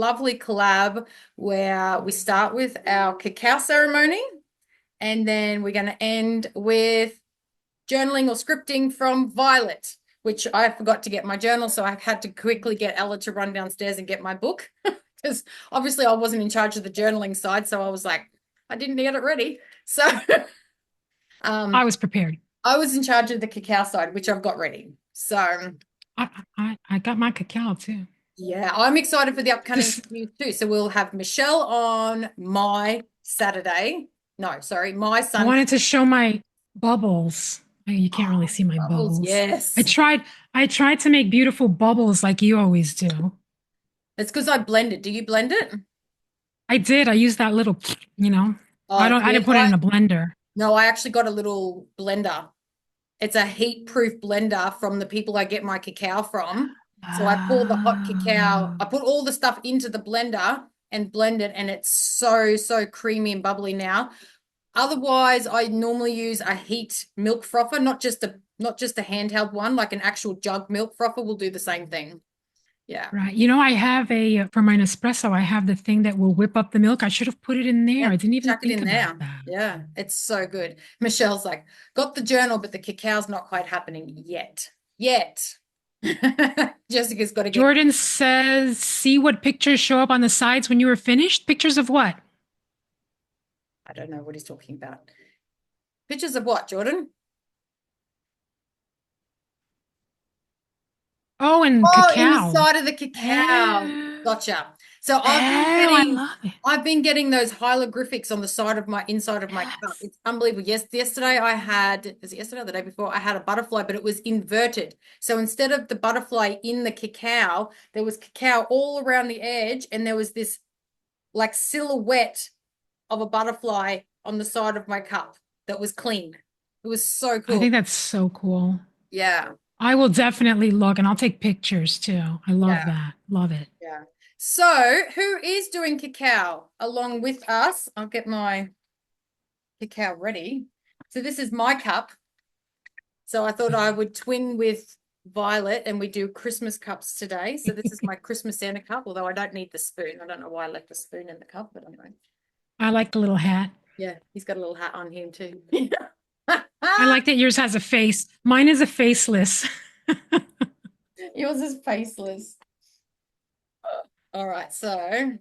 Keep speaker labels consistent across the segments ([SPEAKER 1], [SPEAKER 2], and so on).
[SPEAKER 1] lovely collab where we start with our cacao ceremony and then we're going to end with journaling or scripting from Violet, which I forgot to get my journal. So I had to quickly get Ella to run downstairs and get my book because obviously I wasn't in charge of the journaling side. So I was like, I didn't get it ready. So
[SPEAKER 2] I was prepared.
[SPEAKER 1] I was in charge of the cacao side, which I've got ready. So
[SPEAKER 2] I got my cacao too.
[SPEAKER 1] yeah, I'm excited for the upcoming
[SPEAKER 2] This
[SPEAKER 1] news too. So we'll have Michelle on my Saturday. No, sorry, my
[SPEAKER 2] I
[SPEAKER 1] Sunday.
[SPEAKER 2] wanted to show my bubbles. You can't really
[SPEAKER 1] Oh,
[SPEAKER 2] see my
[SPEAKER 1] bubbles,
[SPEAKER 2] bubbles. I
[SPEAKER 1] yes.
[SPEAKER 2] tried I tried to make beautiful bubbles like you always do.
[SPEAKER 1] It's because I blend it. Do you blend it?
[SPEAKER 2] I did. I used that little, you know. I
[SPEAKER 1] Yeah,
[SPEAKER 2] didn't put it in a blender.
[SPEAKER 1] no, I actually got a little blender. It's a heat-proof blender from the people I get my cacao from. So I pour the hot cacao, I
[SPEAKER 2] Oh.
[SPEAKER 1] put all the stuff into the blender and blend it, and it's so creamy and bubbly now. Otherwise, I normally use a heat milk frother, not just a handheld one, like an actual jug milk frother will do the same thing. Yeah.
[SPEAKER 2] Right. I have for my Nespresso, I have the thing that will whip up the milk. I should have put it in there.
[SPEAKER 1] Yeah.
[SPEAKER 2] I didn't even
[SPEAKER 1] Chuck it
[SPEAKER 2] think
[SPEAKER 1] in
[SPEAKER 2] about
[SPEAKER 1] there.
[SPEAKER 2] that.
[SPEAKER 1] Yeah. It's so good. Michelle's like, got the journal, but the cacao's not quite happening yet. Yet. Jessica's got to get,
[SPEAKER 2] Jordan says, see what pictures show up on the sides when you were finished? Pictures of what?
[SPEAKER 1] I don't know what he's talking about. Pictures of what, Jordan?
[SPEAKER 2] Oh, and
[SPEAKER 1] Oh,
[SPEAKER 2] cacao.
[SPEAKER 1] inside of the cacao.
[SPEAKER 2] Oh,
[SPEAKER 1] Gotcha. So
[SPEAKER 2] I love it.
[SPEAKER 1] I've been getting those hieroglyphics on the side of my inside of my cup.
[SPEAKER 2] Yes.
[SPEAKER 1] It's unbelievable. Yes, yesterday I had, was it yesterday or the day before? I had a butterfly, but it was inverted. So instead of the butterfly in the cacao, there was cacao all around the edge, and there was this like silhouette of a butterfly on the side of my cup that was clean. It was so
[SPEAKER 2] I
[SPEAKER 1] cool.
[SPEAKER 2] think that's so cool.
[SPEAKER 1] Yeah.
[SPEAKER 2] I will definitely look and I'll take pictures too. I love
[SPEAKER 1] Yeah.
[SPEAKER 2] that. Love it.
[SPEAKER 1] Yeah. So, who is doing cacao along with us? I'll get my cacao ready. So, this is my cup. So, I thought I would twin with Violet and we do Christmas cups today. So, this is my Christmas Santa cup, although I don't need the spoon. I don't know why I left the spoon in the cup, but anyway.
[SPEAKER 2] I like the little hat.
[SPEAKER 1] Yeah, he's got a little hat on him too.
[SPEAKER 2] I like that yours has a face. Mine is a faceless.
[SPEAKER 1] Yours is faceless. All right, so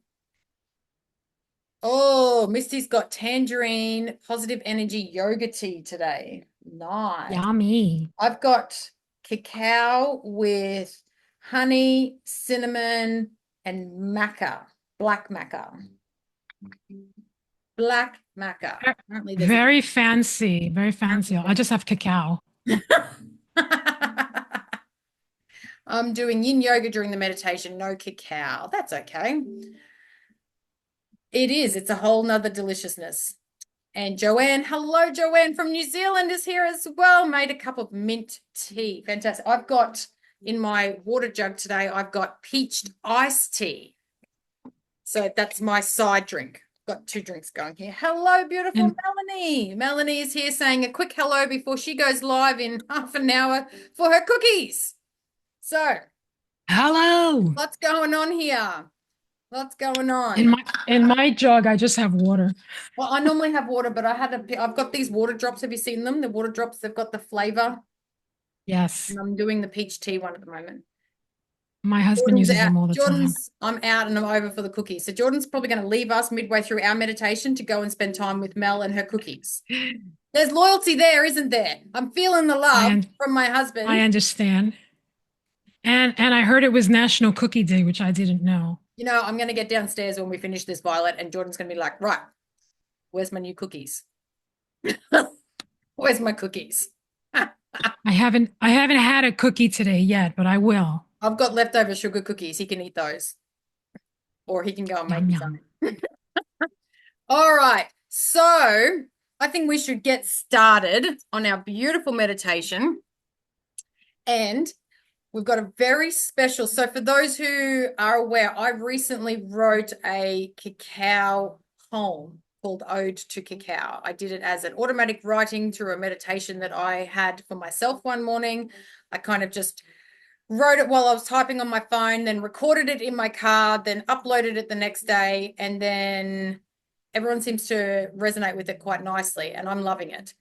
[SPEAKER 1] oh, Misty's got tangerine positive energy yoga tea today. Nice.
[SPEAKER 2] Yummy.
[SPEAKER 1] I've got cacao with honey, cinnamon, and maca, black maca. Black maca. Apparently, there's a.
[SPEAKER 2] Very fancy. Very fancy. I just have cacao.
[SPEAKER 1] I'm doing yin yoga during the meditation, no cacao. That's okay. It is. It's a whole nother deliciousness. And Joanne, hello, Joanne from New Zealand is here as well. Made a cup of mint tea. Fantastic. I've got in my water jug today, I've got peached iced tea. So that's my side drink. Got two drinks going here. Hello, beautiful
[SPEAKER 2] And
[SPEAKER 1] Melanie. Melanie is here saying a quick hello before she goes live in half an hour for her cookies. So,
[SPEAKER 2] hello.
[SPEAKER 1] what's going on here? What's going
[SPEAKER 2] In
[SPEAKER 1] on?
[SPEAKER 2] my jug, I just have water.
[SPEAKER 1] Well, I normally have water, but I've got these water drops. Have you seen them? The water drops, they've got the flavor.
[SPEAKER 2] Yes.
[SPEAKER 1] And I'm doing the peach tea one at the moment.
[SPEAKER 2] My husband
[SPEAKER 1] Jordan's
[SPEAKER 2] uses
[SPEAKER 1] out.
[SPEAKER 2] them all the time.
[SPEAKER 1] I'm out and I'm over for the cookies. So Jordan's probably going to leave us midway through our meditation to go and spend time with Mel and her cookies. There's loyalty there, isn't there? I'm feeling the
[SPEAKER 2] I
[SPEAKER 1] love
[SPEAKER 2] un-
[SPEAKER 1] from my
[SPEAKER 2] I
[SPEAKER 1] husband.
[SPEAKER 2] understand. And I heard it was National Cookie Day, which I didn't know.
[SPEAKER 1] I'm going to get downstairs when we finish this, Violet, and Jordan's going to be like, right, where's my new cookies? Where's my cookies?
[SPEAKER 2] I haven't had a cookie today yet, but I will.
[SPEAKER 1] I've got leftover sugar cookies. He can eat those, or he can go and make
[SPEAKER 2] Yum
[SPEAKER 1] his
[SPEAKER 2] yum.
[SPEAKER 1] own. All right. So I think we should get started on our beautiful meditation. And we've got a very special. So for those who are aware, I recently wrote a cacao poem called Ode to Cacao. I did it as an automatic writing through a meditation that I had for myself one morning. I kind of just wrote it while I was typing on my phone, then recorded it in my car, then uploaded it the next day, and then everyone seems to resonate with it quite nicely, and I'm loving it.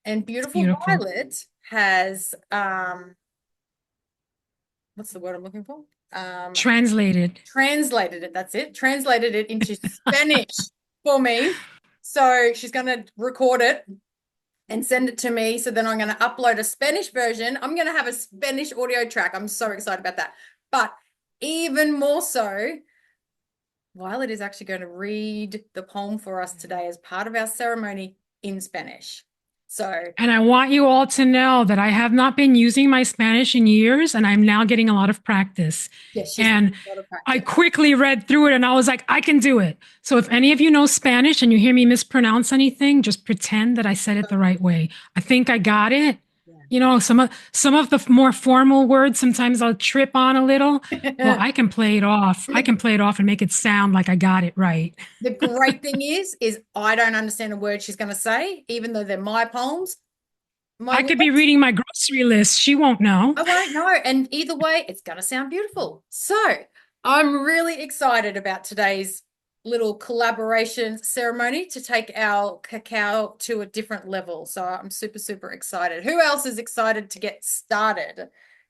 [SPEAKER 1] And
[SPEAKER 2] It's
[SPEAKER 1] Beautiful
[SPEAKER 2] beautiful.
[SPEAKER 1] Violet has what's the word I'm looking for?
[SPEAKER 2] Translated.
[SPEAKER 1] Translated it, that's it. Translated it into Spanish for me. So she's going to record it and send it to me. So then I'm going to upload a Spanish version. I'm going to have a Spanish audio track. I'm so excited about that. But even more so, Violet is actually going to read the poem for us today as part of our ceremony in Spanish. So,
[SPEAKER 2] And I want you all to know that I have not been using my Spanish in years, and I'm now getting a lot of practice.
[SPEAKER 1] yes, she's
[SPEAKER 2] And
[SPEAKER 1] getting a lot of
[SPEAKER 2] I
[SPEAKER 1] practice.
[SPEAKER 2] quickly read through it and I was like, I can do it. So if any of you know Spanish and you hear me mispronounce anything, just pretend that I said it the right way. I think I got it. You know, some of the more formal words, sometimes I'll trip on a little. Well,
[SPEAKER 1] Yeah.
[SPEAKER 2] I can play it off. I can play it off and make it sound like I got it right.
[SPEAKER 1] The great thing is I don't understand a word she's going to say, even though they're my poems, my
[SPEAKER 2] I could be
[SPEAKER 1] words.
[SPEAKER 2] reading my grocery list. She won't know.
[SPEAKER 1] I won't know. And either way, it's going to sound beautiful. So I'm really excited about today's little collaboration ceremony to take our cacao to a different level. So I'm super, super excited. Who else is excited to get started?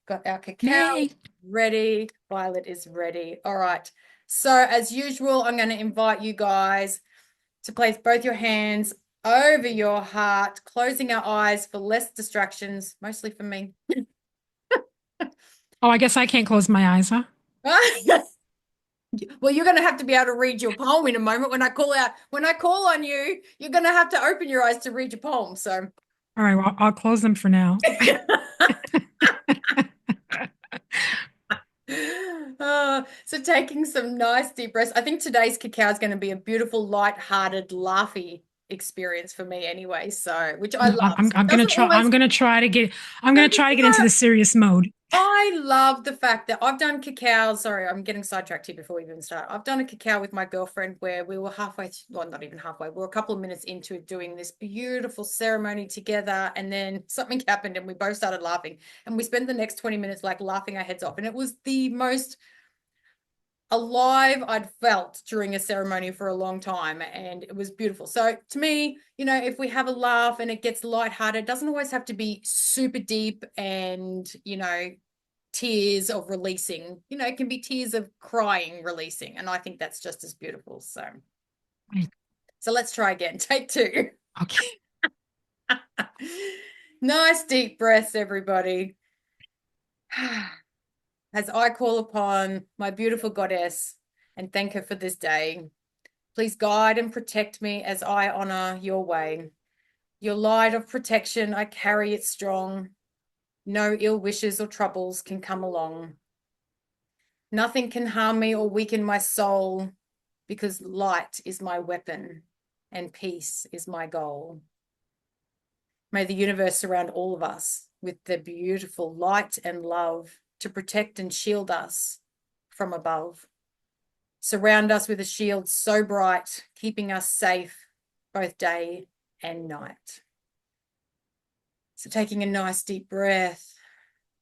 [SPEAKER 1] Got our cacao
[SPEAKER 2] Nay.
[SPEAKER 1] ready. Violet is ready. All right. So as usual, I'm going to invite you guys to place both your hands over your heart, closing our eyes for less distractions, mostly for me.
[SPEAKER 2] Oh, I guess I can't close my eyes, huh?
[SPEAKER 1] Well, you're going to have to be able to read your poem in a moment when I call out. When I call on you, you're going to have to open your eyes to read your poem. So,
[SPEAKER 2] All right, well, I'll close them for now.
[SPEAKER 1] so taking some nice deep breaths. I think today's cacao is going to be a beautiful, light-hearted, laughy experience for me anyway. So, which I
[SPEAKER 2] No,
[SPEAKER 1] love. So
[SPEAKER 2] I'm
[SPEAKER 1] it
[SPEAKER 2] gonna
[SPEAKER 1] doesn't
[SPEAKER 2] try.
[SPEAKER 1] always.
[SPEAKER 2] I'm gonna try to get into the serious mode.
[SPEAKER 1] I love the fact that I've done cacao. Sorry, I'm getting sidetracked here before we even start. I've done a cacao with my girlfriend where we were halfway, well, not even halfway, we were a couple of minutes into doing this beautiful ceremony together. And then something happened and we both started laughing. And we spent the next 20 minutes like laughing our heads off. And it was the most alive I'd felt during a ceremony for a long time, and it was beautiful. So to me, if we have a laugh and it gets lighthearted, it doesn't always have to be super deep and tears of releasing. It can be tears of crying releasing, and I think that's just as beautiful. So let's try again. Take two.
[SPEAKER 2] Okay.
[SPEAKER 1] Nice deep breaths, everybody. As I call upon my beautiful goddess and thank her for this day, please guide and protect me as I honor your way. Your light of protection, I carry it strong. No ill wishes or troubles can come along. Nothing can harm me or weaken my soul because light is my weapon and peace is my goal. May the universe surround all of us with the beautiful light and love to protect and shield us from above. Surround us with a shield so bright, keeping us safe both day and night. So taking a nice deep breath,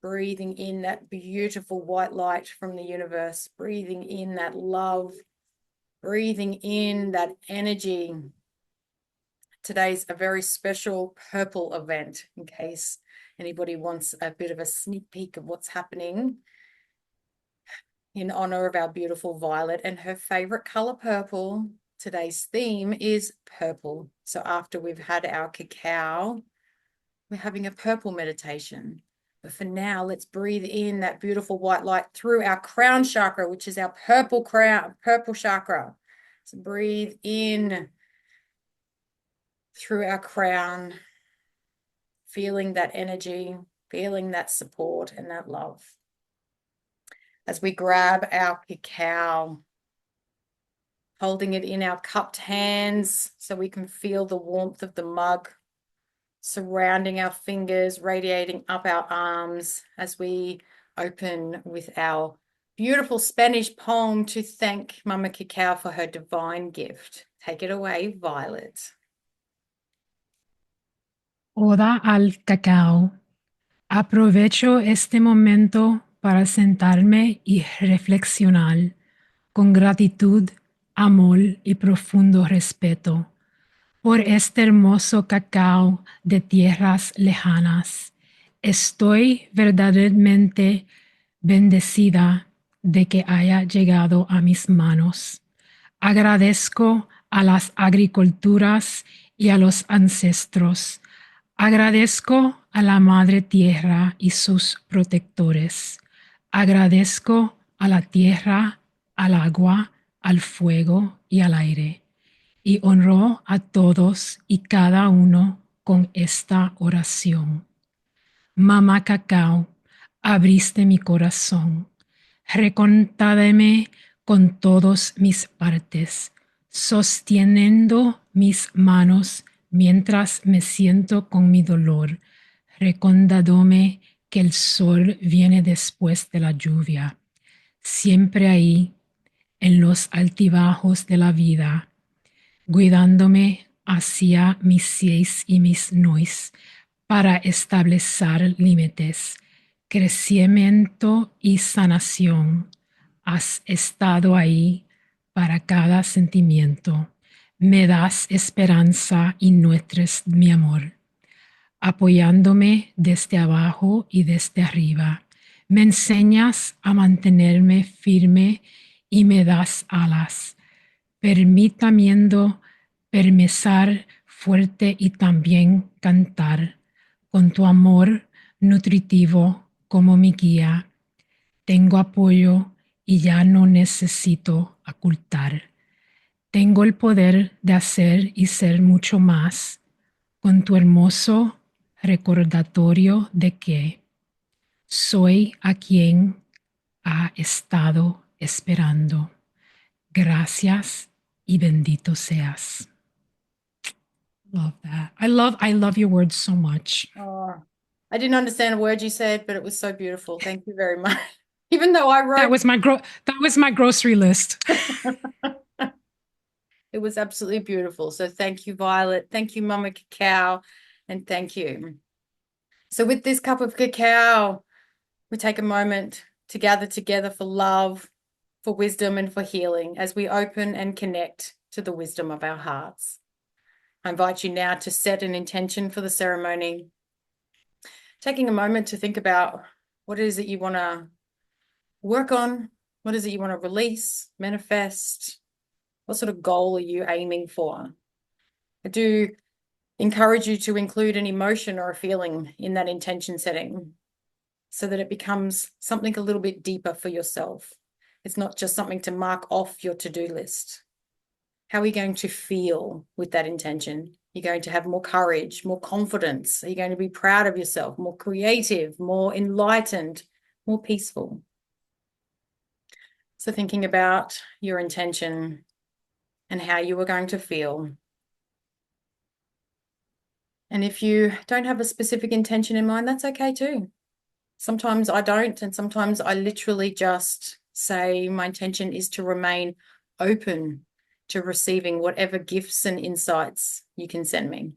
[SPEAKER 1] breathing in that beautiful white light from the universe, breathing in that love, breathing in that energy. Today's a very special purple event in case anybody wants a bit of a sneak peek of what's happening in honor of our beautiful Violet and her favorite color, purple. Today's theme is purple. So after we've had our cacao, we're having a purple meditation. But for now, let's breathe in that beautiful white light through our crown chakra, which is our purple chakra. So breathe in through our crown, feeling that energy, feeling that support and that love. As we grab our cacao, holding it in our cupped hands so we can feel the warmth of the mug surrounding our fingers, radiating up our arms as we open with our beautiful Spanish poem to thank Mama Cacao for her divine gift. Take it away, Violet.
[SPEAKER 2] Oda al cacao. Aprovecho este momento para sentarme y reflexionar con gratitud, amor y profundo respeto por este hermoso cacao de tierras lejanas. Estoy verdaderamente bendecida de que haya llegado a mis manos. Agradezco a las agriculturas y a los ancestros. Agradezco a la Madre Tierra y sus protectores. Agradezco a la tierra, al agua, al fuego y al aire. Y honro a todos y cada uno con esta oración. Mamá Cacao, abriste mi corazón, recontádeme con todos mis partes, sosteniendo mis manos mientras me siento con mi dolor, recordándome que el sol viene después de la lluvia, siempre ahí, en los altibajos de la vida, guiándome hacia mis sís y mis noes para establecer límites, crecimiento y sanación. Has estado ahí para cada sentimiento. Me das esperanza y nutres mi amor, apoyándome desde abajo y desde arriba. Me enseñas a mantenerme firme y me das alas, permitiendo permanecer fuerte y también cantar con tu amor nutritivo como mi guía. Tengo apoyo y ya no necesito ocultar. Tengo el poder de hacer y ser mucho más con tu hermoso recordatorio de que soy a quien ha estado esperando. Gracias y bendito seas. Love that. I love your words so much.
[SPEAKER 1] Oh, I didn't understand a word you said, but it was so beautiful. Thank you very much. Even though I
[SPEAKER 2] That
[SPEAKER 1] wrote,
[SPEAKER 2] was my grocery list.
[SPEAKER 1] it was absolutely beautiful. So thank you, Violet. Thank you, Mama Cacao. And thank you. So with this cup of cacao, we take a moment to gather together for love, for wisdom, and for healing as we open and connect to the wisdom of our hearts. I invite you now to set an intention for the ceremony, taking a moment to think about what it is that you want to work on, what is it you want to release, manifest, what sort of goal are you aiming for? I do encourage you to include an emotion or a feeling in that intention setting so that it becomes something a little bit deeper for yourself. It's not just something to mark off your to-do list. How are you going to feel with that intention? You're going to have more courage, more confidence. Are you going to be proud of yourself, more creative, more enlightened, more peaceful? So thinking about your intention and how you are going to feel. And if you don't have a specific intention in mind, that's okay too. Sometimes I don't, and sometimes I literally just say my intention is to remain open to receiving whatever gifts and insights you can send me.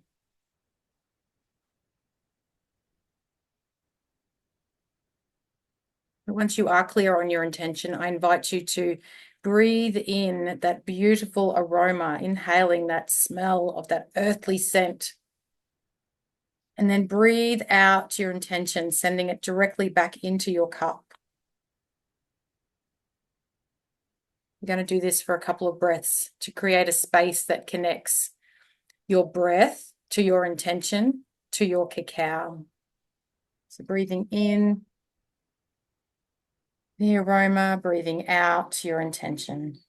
[SPEAKER 1] Once you are clear on your intention, I invite you to breathe in that beautiful aroma, inhaling that smell of that earthly scent. And then breathe out your intention, sending it directly back into your cup. You're going to do this for a couple of breaths to create a space that connects your breath to your intention, to your cacao. So breathing in the aroma, breathing out your intention.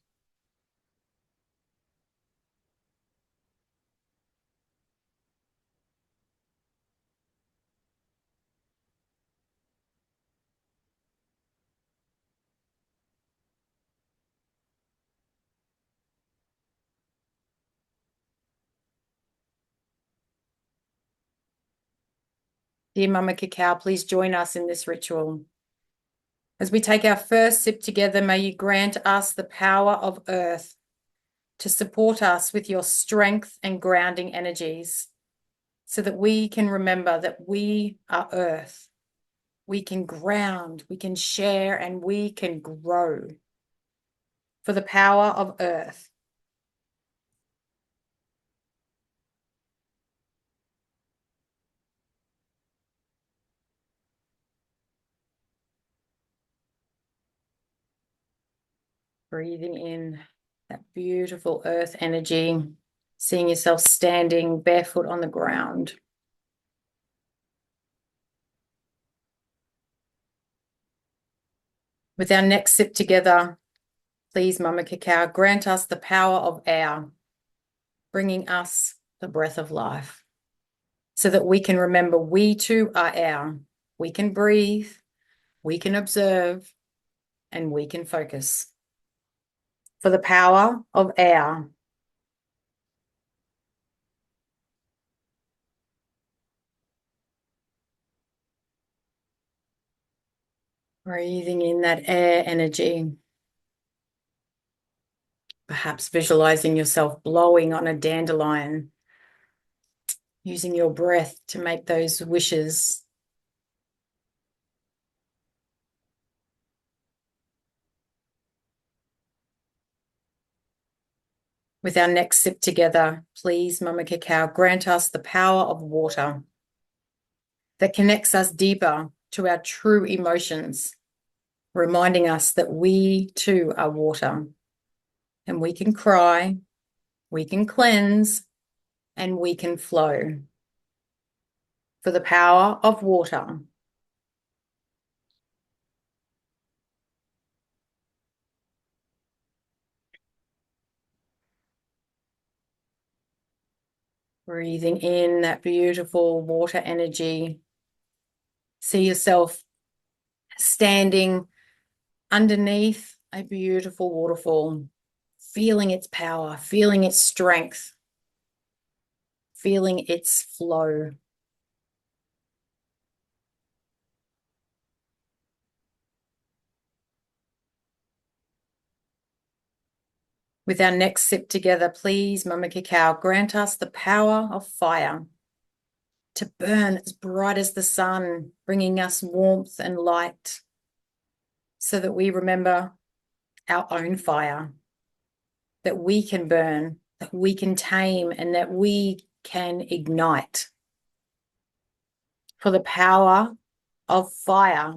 [SPEAKER 1] Dear Mama Cacao, please join us in this ritual. As we take our first sip together, may you grant us the power of earth to support us with your strength and grounding energies so that we can remember that we are earth. we can ground, we can share, and we can grow. For the power of earth. Breathing in that beautiful earth energy, seeing yourself standing barefoot on the ground. With our next sip together, please, Mama Cacao, grant us the power of air, bringing us the breath of life, so that we can remember we too are air. We can breathe, we can observe, and we can focus. For the power of air. Breathing in that air energy. Perhaps visualizing yourself blowing on a dandelion, using your breath to make those wishes. With our next sip together, please, Mama Cacao, grant us the power of water that connects us deeper to our true emotions, reminding us that we too are water, and we can cry, we can cleanse, and we can flow. For the power of water. Breathing in that beautiful water energy. See yourself standing underneath a beautiful waterfall, feeling its power, feeling its strength, feeling its flow. With our next sip together, please, Mama Cacao, grant us the power of fire to burn as bright as the sun, bringing us warmth and light, so that we remember our own fire, that we can burn, that we can tame, and that we can ignite. For the power of fire.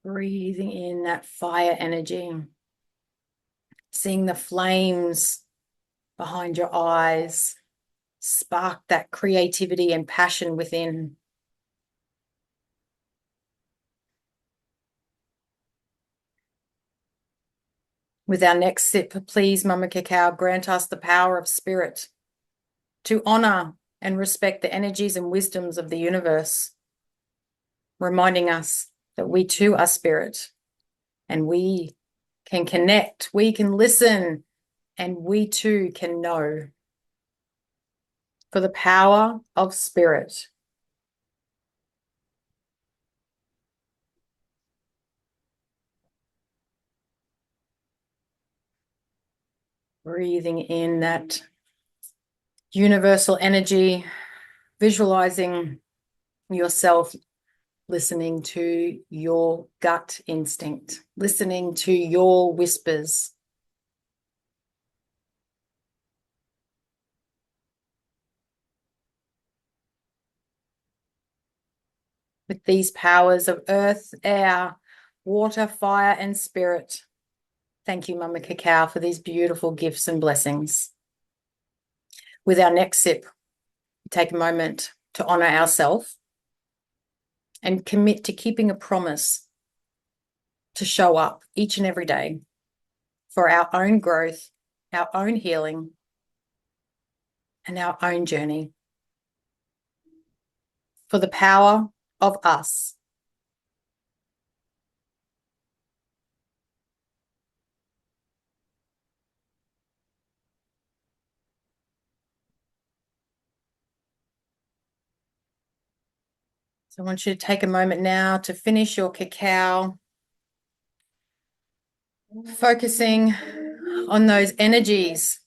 [SPEAKER 1] Breathing in that fire energy, seeing the flames behind your eyes spark that creativity and passion within. With our next sip, please, Mama Cacao, grant us the power of spirit to honor and respect the energies and wisdoms of the universe, reminding us that we too are spirit, and we can connect, we can listen, and we too can know. For the power of spirit. Breathing in that universal energy, visualizing yourself listening to your gut instinct, listening to your whispers. With these powers of earth, air, water, fire, and spirit. Thank you, Mama Cacao, for these beautiful gifts and blessings. With our next sip, take a moment to honor ourselves and commit to keeping a promise to show up each and every day for our own growth, our own healing, and our own journey. For the power of us. So I want you to take a moment now to finish your cacao. Focusing on those energies.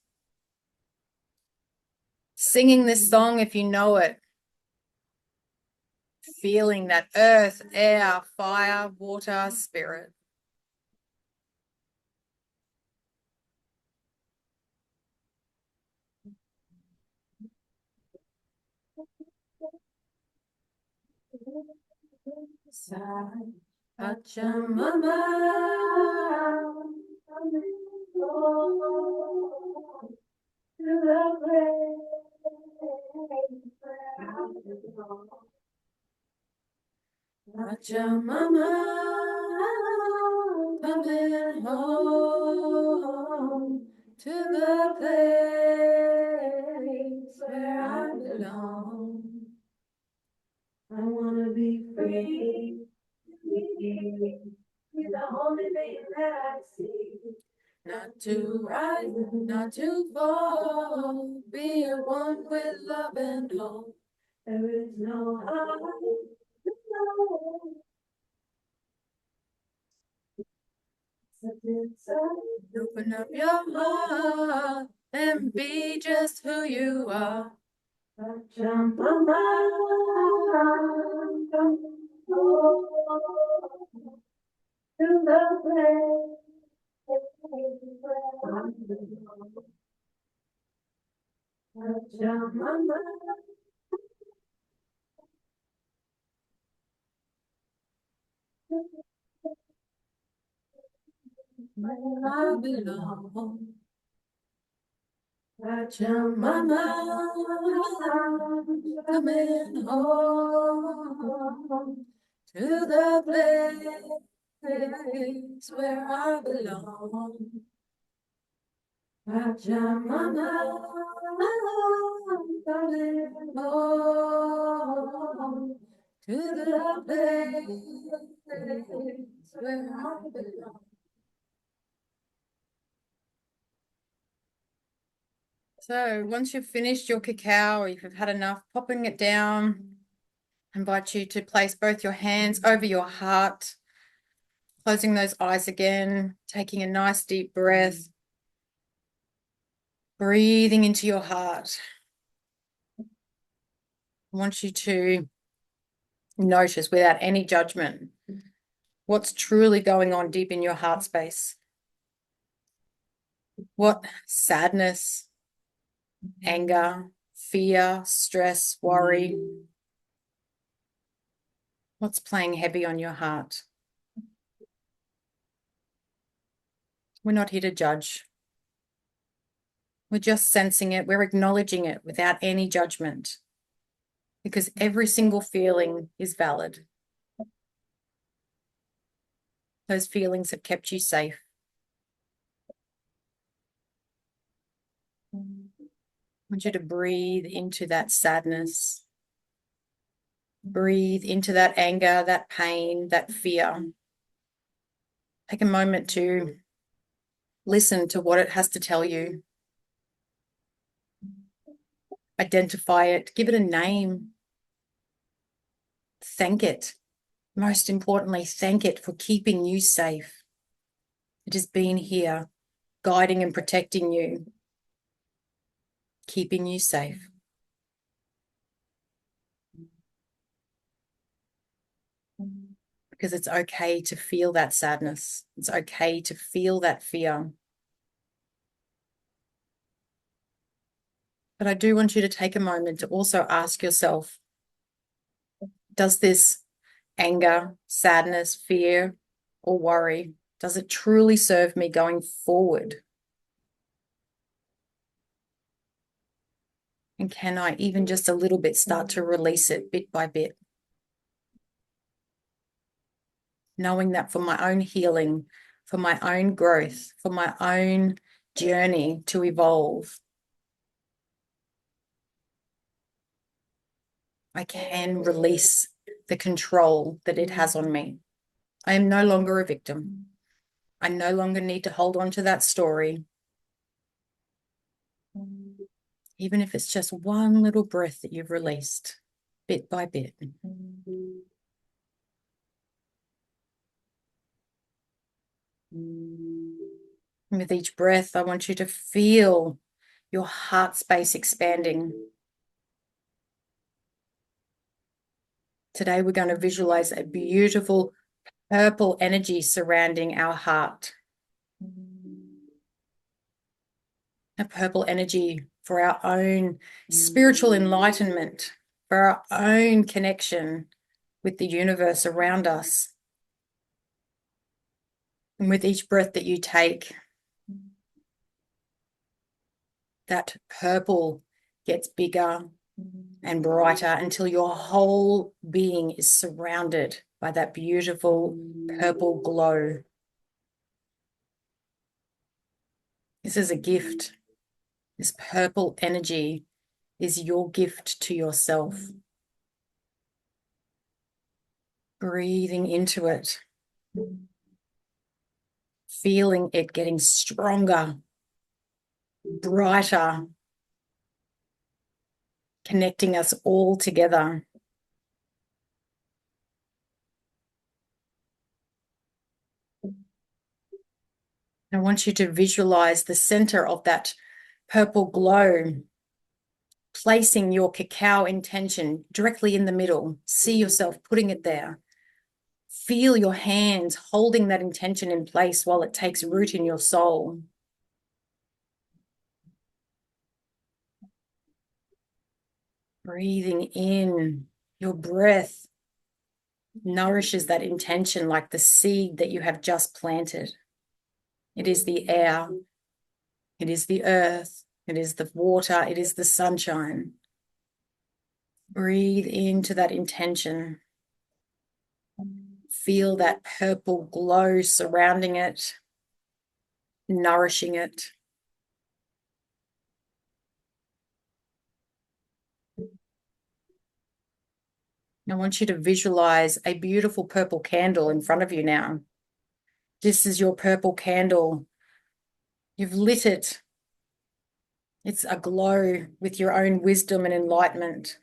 [SPEAKER 1] Singing this song if you know it. Feeling that earth, air, fire, water, spirit. Pachamama, to the Pachamama, coming home to the place where I belong. I wanna be free. You're the only thing that I see. Not to rise, not to fall. Be at one with love and hope. There is no harm. Open up your heart and be just who you are. Jump on my to the place. Jump on my where I belong. Pachamama, coming home to the place where I belong. Pachamama, coming home to the place where I belong. So once you've finished your cacao, or if you've had enough, popping it down, I invite you to place both your hands over your heart, closing those eyes again, taking a nice deep breath, breathing into your heart. I want you to notice without any judgment what's truly going on deep in your heart space. What sadness, anger, fear, stress, worry, what's playing heavy on your heart? We're not here to judge. We're just sensing it. We're acknowledging it without any judgment, because every single feeling is valid. Those feelings have kept you safe. I want you to breathe into that sadness. Breathe into that anger, that pain, that fear. Take a moment to listen to what it has to tell you. Identify it, give it a name. Thank it. Most importantly, thank it for keeping you safe. It has been here, guiding and protecting you, keeping you safe. Because it's okay to feel that sadness. It's okay to feel that fear. But I do want you to take a moment to also ask yourself, does this anger, sadness, fear, or worry, does it truly serve me going forward? And can I even just a little bit start to release it bit by bit? Knowing that for my own healing, for my own growth, for my own journey to evolve, I can release the control that it has on me. I am no longer a victim. I no longer need to hold on to that story. Even if it's just one little breath that you've released, bit by bit. And with each breath, I want you to feel your heart space expanding. Today, we're going to visualize a beautiful purple energy surrounding our heart. A purple energy for our own spiritual enlightenment, for our own connection with the universe around us. And with each breath that you take, that purple gets bigger and brighter until your whole being is surrounded by that beautiful purple glow. This is a gift. This purple energy is your gift to yourself. Breathing into it, feeling it getting stronger, brighter, connecting us all together. I want you to visualize the center of that purple glow, placing your cacao intention directly in the middle. See yourself putting it there. Feel your hands holding that intention in place while it takes root in your soul. Breathing in, your breath nourishes that intention like the seed that you have just planted. It is the air, it is the earth, it is the water, it is the sunshine. Breathe into that intention. Feel that purple glow surrounding it, nourishing it. I want you to visualize a beautiful purple candle in front of you now. This is your purple candle. You've lit it. It's aglow with your own wisdom and enlightenment.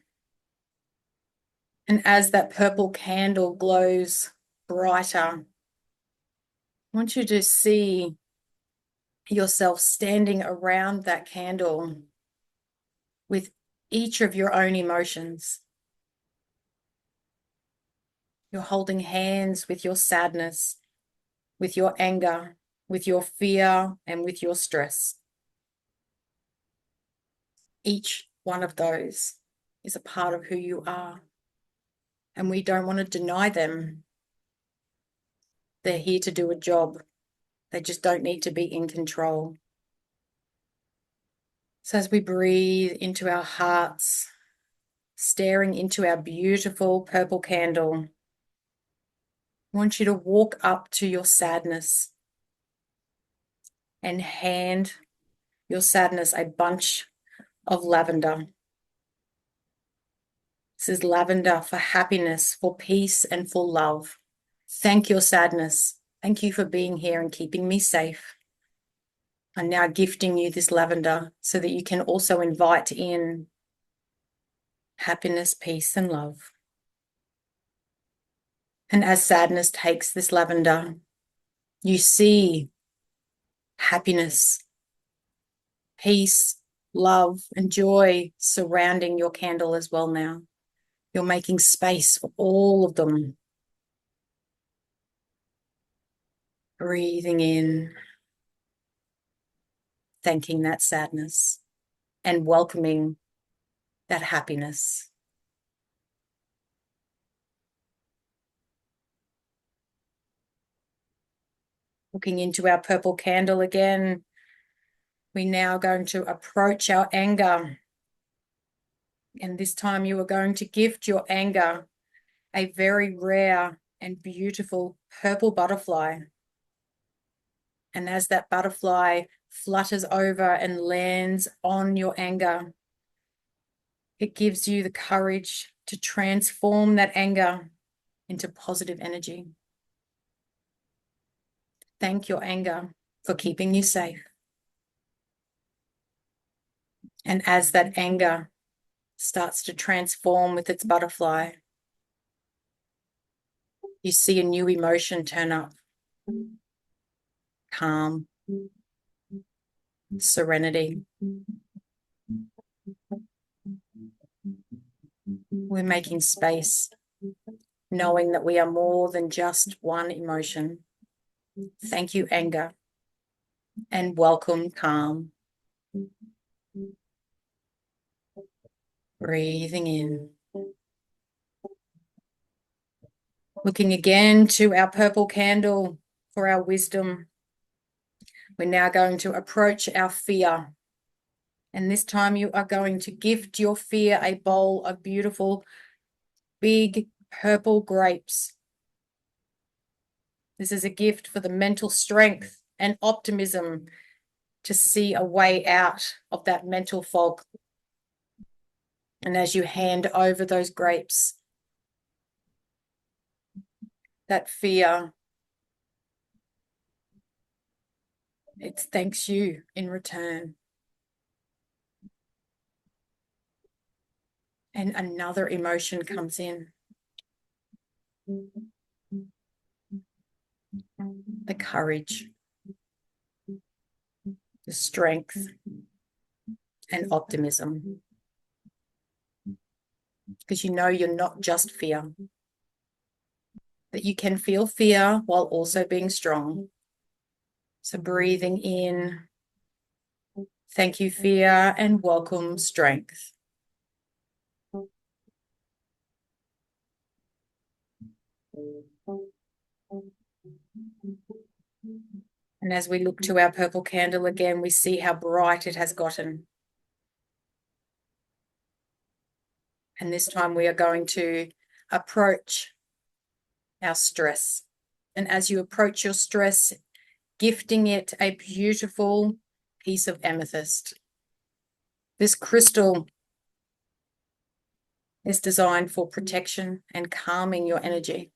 [SPEAKER 1] And as that purple candle glows brighter, I want you to see yourself standing around that candle with each of your own emotions. You're holding hands with your sadness, with your anger, with your fear, and with your stress. Each one of those is a part of who you are, and we don't want to deny them. They're here to do a job. They just don't need to be in control. So as we breathe into our hearts, staring into our beautiful purple candle, I want you to walk up to your sadness and hand your sadness a bunch of lavender. This is lavender for happiness, for peace, and for love. Thank your sadness. Thank you for being here and keeping me safe. I'm now gifting you this lavender so that you can also invite in happiness, peace, and love. And as sadness takes this lavender, you see happiness, peace, love, and joy surrounding your candle as well now. You're making space for all of them. Breathing in, thanking that sadness, and welcoming that happiness. Looking into our purple candle again, we're now going to approach our anger. And this time you are going to gift your anger a very rare and beautiful purple butterfly. And as that butterfly flutters over and lands on your anger, it gives you the courage to transform that anger into positive energy. Thank your anger for keeping you safe. And as that anger starts to transform with its butterfly, you see a new emotion turn up. calm, serenity. We're making space, knowing that we are more than just one emotion. Thank you, anger, and welcome, calm. Breathing in. Looking again to our purple candle for our wisdom. We're now going to approach our fear. And this time you are going to gift your fear a bowl of beautiful, big purple grapes. This is a gift for the mental strength and optimism to see a way out of that mental fog. And as you hand over those grapes, that fear, it thanks you in return. And another emotion comes in. The courage, the strength, and optimism. Because you know you're not just fear, that you can feel fear while also being strong. So breathing in, thank you, fear, and welcome, strength. And as we look to our purple candle again, we see how bright it has gotten. And this time we are going to approach our stress. And as you approach your stress, gifting it a beautiful piece of amethyst. This crystal is designed for protection and calming your energy.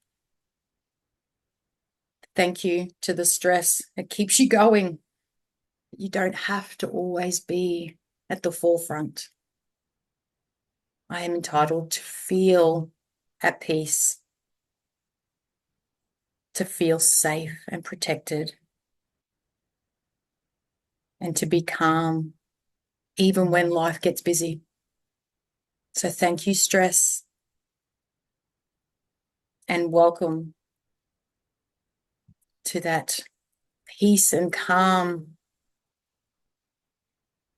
[SPEAKER 1] Thank you to the stress. It keeps you going. You don't have to always be at the forefront. I am entitled to feel at peace, to feel safe and protected, and to be calm even when life gets busy. So thank you, stress, and welcome to that peace and calm.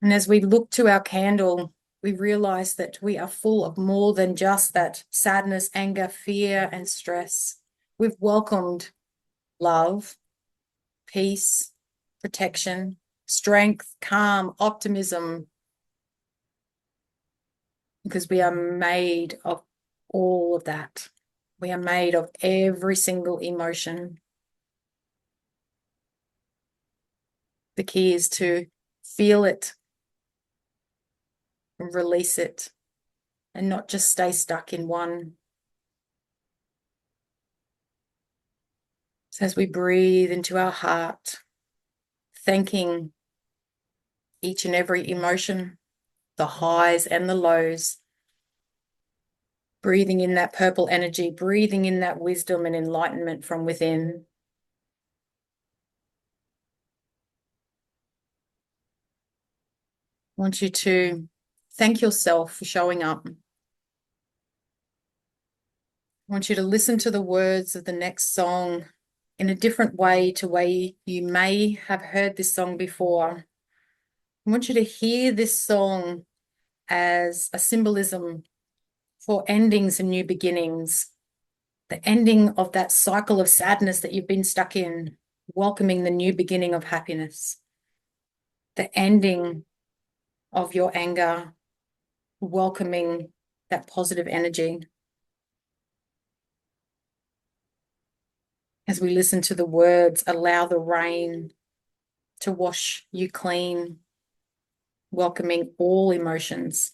[SPEAKER 1] And as we look to our candle, we realize that we are full of more than just that sadness, anger, fear, and stress. We've welcomed love, peace, protection, strength, calm, optimism, because we are made of all of that. We are made of every single emotion. The key is to feel it and release it and not just stay stuck in one. So as we breathe into our heart, thanking each and every emotion, the highs and the lows, breathing in that purple energy, breathing in that wisdom and enlightenment from within. I want you to thank yourself for showing up. I want you to listen to the words of the next song in a different way to way you may have heard this song before. I want you to hear this song as a symbolism for endings and new beginnings, the ending of that cycle of sadness that you've been stuck in, welcoming the new beginning of happiness, the ending of your anger, welcoming that positive energy. As we listen to the words, allow the rain to wash you clean, welcoming all emotions.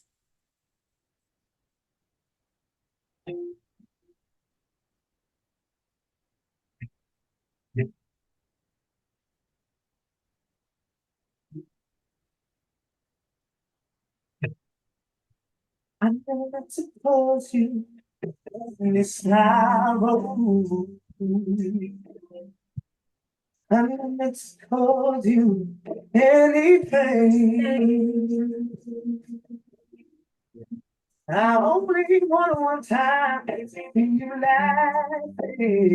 [SPEAKER 3] I never suppose you in this narrow And it's cause you anything. I only want one time to see you laughing.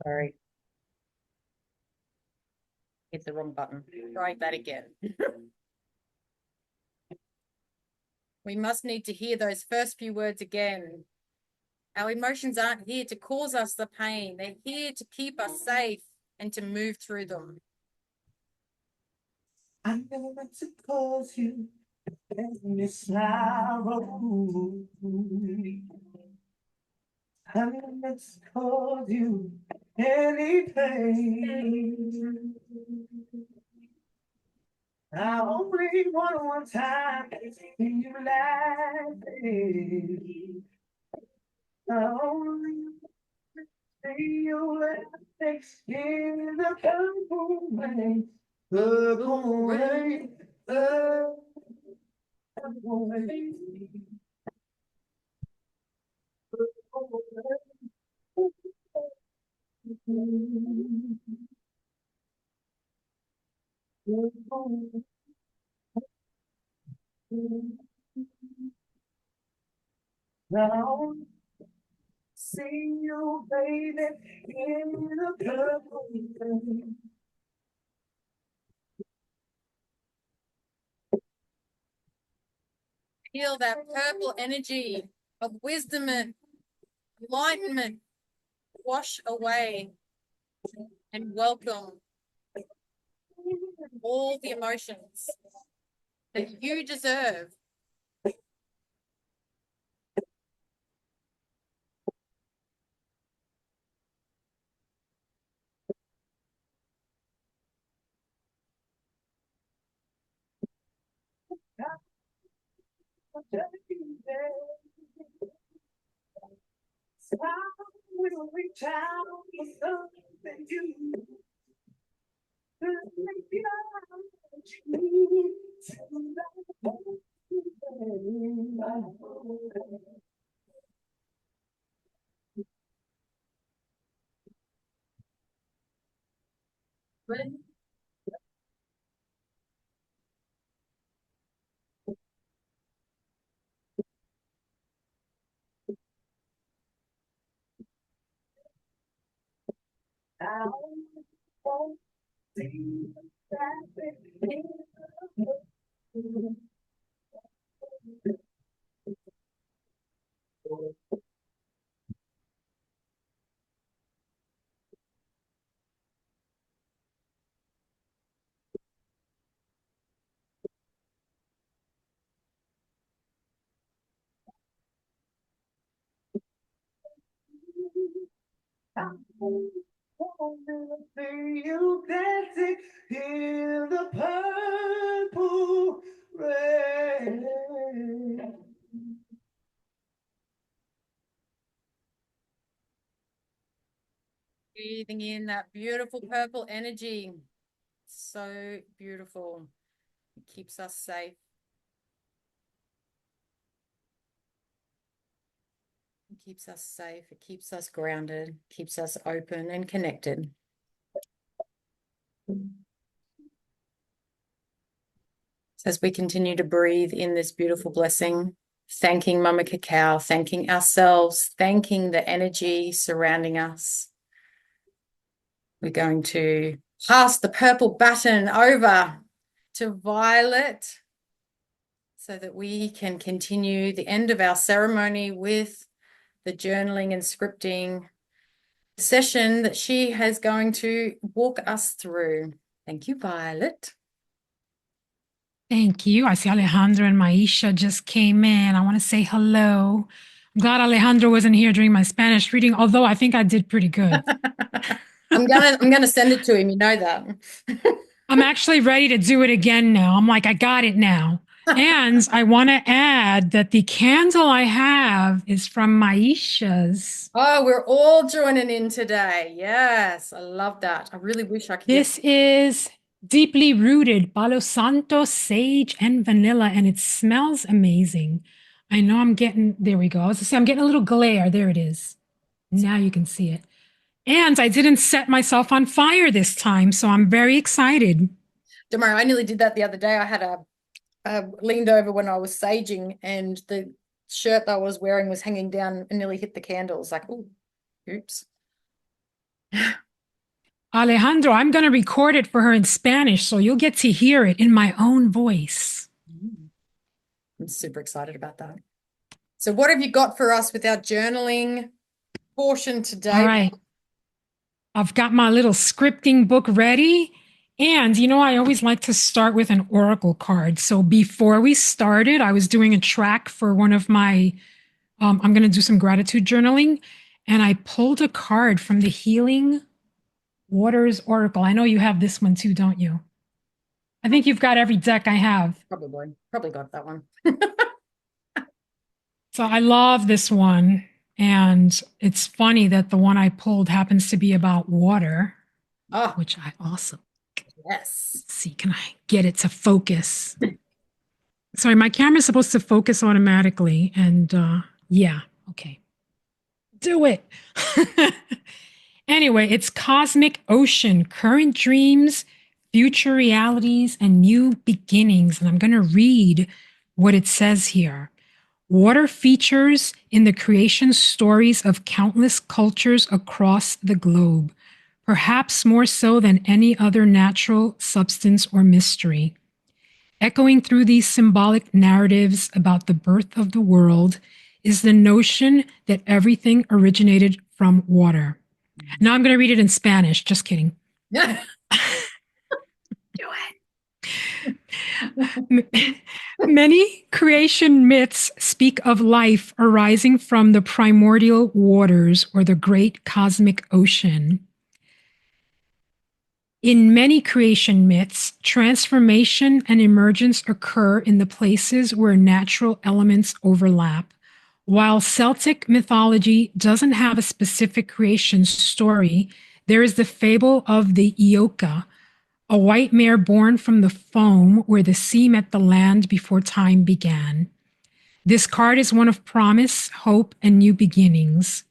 [SPEAKER 1] Sorry. Hit the wrong button. Try that again. We must need to hear those first few words again. Our emotions aren't here to cause us the pain. They're here to keep us safe and to move through them.
[SPEAKER 3] I never meant to cause you any sorrow. I never meant to cause you any pain. I only want one time to see you laughing. I only see you laughing in the purple rain. Purple rain. Purple rain. Purple rain. Now, see you, baby, in the purple rain.
[SPEAKER 1] Feel that purple energy of wisdom and enlightenment wash away and welcome all the emotions that you deserve.
[SPEAKER 3] Will reach out for something you see you dancing in the purple rain.
[SPEAKER 1] Breathing in that beautiful purple energy. So beautiful. It keeps us safe. It keeps us safe. It keeps us grounded, keeps us open and connected. As we continue to breathe in this beautiful blessing, thanking Mama Cacao, thanking ourselves, thanking the energy surrounding us. We're going to pass the purple baton over to Violet so that we can continue the end of our ceremony with the journaling and scripting session that she is going to walk us through. Thank you, Violet.
[SPEAKER 2] Thank you. I see Alejandro and Maisha just came in. I want to say hello. I'm glad Alejandro wasn't here during my Spanish reading, although I think I did pretty good.
[SPEAKER 1] I'm gonna send it to him, you know that.
[SPEAKER 2] I'm actually ready to do it again now. I'm like, I got it now. And I want to add that the candle I have is from Maisha's.
[SPEAKER 1] Oh, we're all joining in today. Yes, I love that. I really wish I could
[SPEAKER 2] This is deeply rooted Palo Santo, sage, and vanilla, and it smells amazing. I know I'm getting, there we go. I was gonna say, I'm getting a little glare. There it is. Now you can see it. And I didn't set myself on fire this time, so I'm very excited.
[SPEAKER 1] Don't worry, I nearly did that the other day. I had leaned over when I was saging, and the shirt that I was wearing was hanging down and nearly hit the candles. Like, oh, oops.
[SPEAKER 2] Alejandro, I'm going to record it for her in Spanish, so you'll get to hear it in my own voice.
[SPEAKER 1] I'm super excited about that. So, what have you got for us with our journaling portion today?
[SPEAKER 2] All right. I've got my little scripting book ready. And, I always like to start with an oracle card. So before we started, I was doing a track for one of my, I'm going to do some gratitude journaling. And I pulled a card from the Healing Waters Oracle. I know you have this one too, don't you? I think you've got every deck I have.
[SPEAKER 1] Probably got that one.
[SPEAKER 2] So I love this one. And it's funny that the one I pulled happens to be about water, which I also
[SPEAKER 1] yes.
[SPEAKER 2] Let's see. Can I get it to focus? Sorry, my camera's supposed to focus automatically. And yeah, okay. Do it. Anyway, it's Cosmic Ocean, Current Dreams, Future Realities, and New Beginnings. And I'm going to read what it says here. Water features in the creation stories of countless cultures across the globe, perhaps more so than any other natural substance or mystery. Echoing through these symbolic narratives about the birth of the world is the notion that everything originated from water. Now I'm going to read it in Spanish. Just kidding. Do it. Many creation myths speak of life arising from the primordial waters or the great cosmic ocean. In many creation myths, transformation and emergence occur in the places where natural elements overlap. While Celtic mythology doesn't have a specific creation story, there is the fable of the Ioka, a white mare born from the foam where the sea met the land before time began. This card is one of promise, hope, and new beginnings.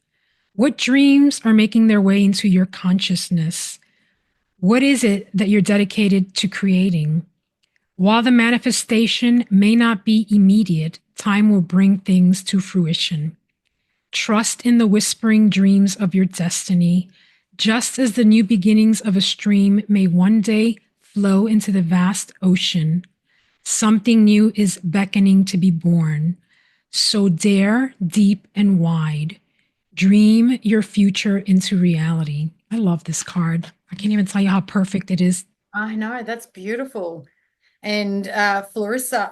[SPEAKER 2] What dreams are making their way into your consciousness? What is it that you're dedicated to creating? While the manifestation may not be immediate, time will bring things to fruition. Trust in the whispering dreams of your destiny, just as the new beginnings of a stream may one day flow into the vast ocean. Something new is beckoning to be born. So dare deep and wide. Dream your future into reality. I love this card. I can't even tell you how perfect it is.
[SPEAKER 1] I know, that's beautiful. And Florista,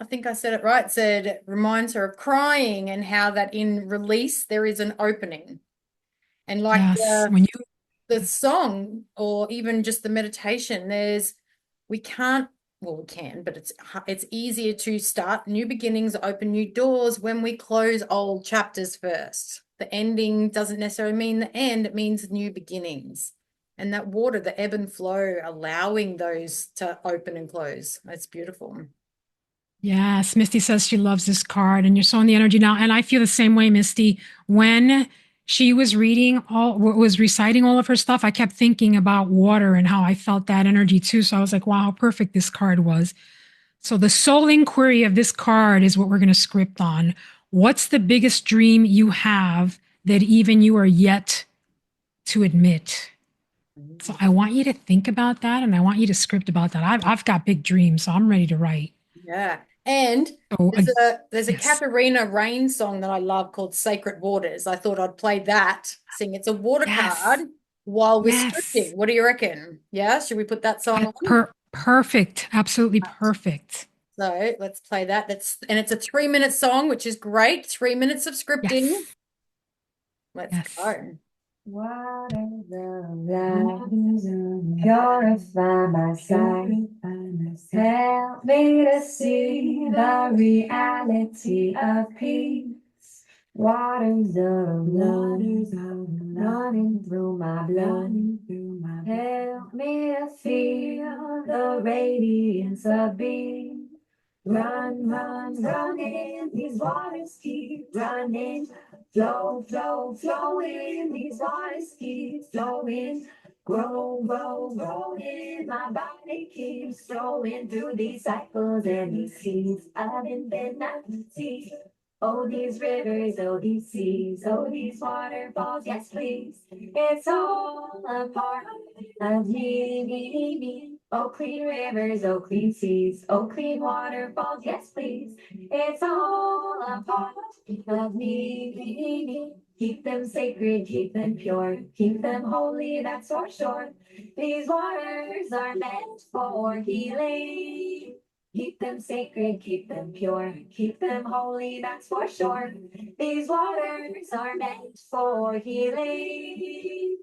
[SPEAKER 1] I think I said it right, said it reminds her of crying and how that in release there is an opening. And like
[SPEAKER 2] Yes, when you
[SPEAKER 1] the song or even just the meditation, we can't, well, we can, but it's easier to start new beginnings, open new doors when we close old chapters first. The ending doesn't necessarily mean the end, it means new beginnings. And that water, the ebb and flow, allowing those to open and close. It's beautiful.
[SPEAKER 2] Yes, Misty says she loves this card, and you're so in the energy now. And I feel the same way, Misty. When she was reciting all of her stuff, I kept thinking about water and how I felt that energy too. So I was like, wow, how perfect this card was. So the soul inquiry of this card is what we're going to script on. What's the biggest dream you have that even you are yet to admit? So I want you to think about that, and I want you to script about that. I've got big dreams, so I'm ready to write.
[SPEAKER 1] Yeah. And
[SPEAKER 2] So,
[SPEAKER 1] there's a
[SPEAKER 2] yes.
[SPEAKER 1] Katharina Rain song that I love called Sacred Waters. I thought I'd play that, sing It's a Water card while we're scripting. What do you reckon? Yeah, should we put that song on?
[SPEAKER 2] Perfect. Absolutely perfect.
[SPEAKER 1] So let's play that. It's a 3-minute song, which is great. 3 minutes of scripting.
[SPEAKER 2] Yes.
[SPEAKER 1] Let's go.
[SPEAKER 4] Waters of life, purify my sight. Help me to see the reality of peace. Waters of love, running through my blood. Help me to feel the radiance of being. Run, run, running, these waters keep running. Flow, flow, flowing, these waters keep flowing. Grow, grow, growing, my body keeps flowing through these cycles and these seas of infinity. Oh, these rivers, oh, these seas, oh, these waterfalls, yes, please. It's all a part of me. Oh, clean rivers, oh, clean seas, oh, clean waterfalls, yes, please. It's all a part of me. Keep them sacred, keep them pure, keep them holy, that's for sure. These waters are meant for healing. Keep them sacred, keep them pure, keep them holy, that's for sure. These waters are meant for healing.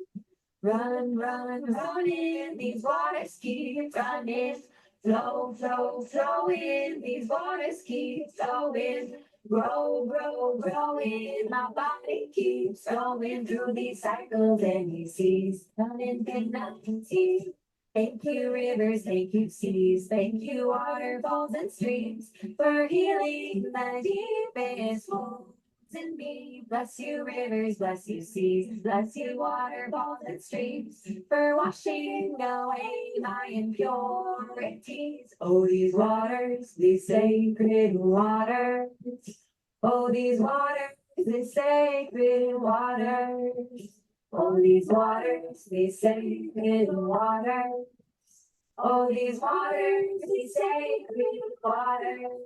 [SPEAKER 4] Run, run, running, these waters keep running. Flow, flow, flowing, these waters keep flowing. Grow, grow, growing, my body keeps flowing through these cycles and these seas. Running infinity. Thank you, rivers, thank you, seas, thank you, waterfalls and streams, for healing the deepest wounds in me. Bless you, rivers, bless you, seas, bless you, waterfalls and streams, for washing away my impurities. Oh, these waters, these sacred waters. Oh, these waters, these sacred waters. Oh, these waters, these sacred waters. Oh, these waters, these sacred waters.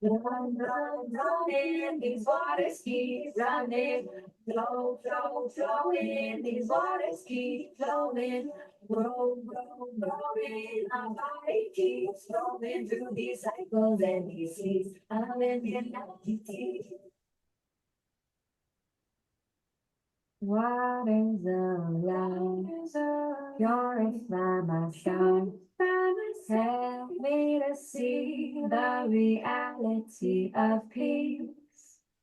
[SPEAKER 4] Run, run, running, these waters keep running. Flow, flow, flowing, these waters keep flowing. Grow, grow, growing, our body keeps flowing through these cycles and these seas. I'm in the waters of life, purify my soul. Help me to see the reality of peace.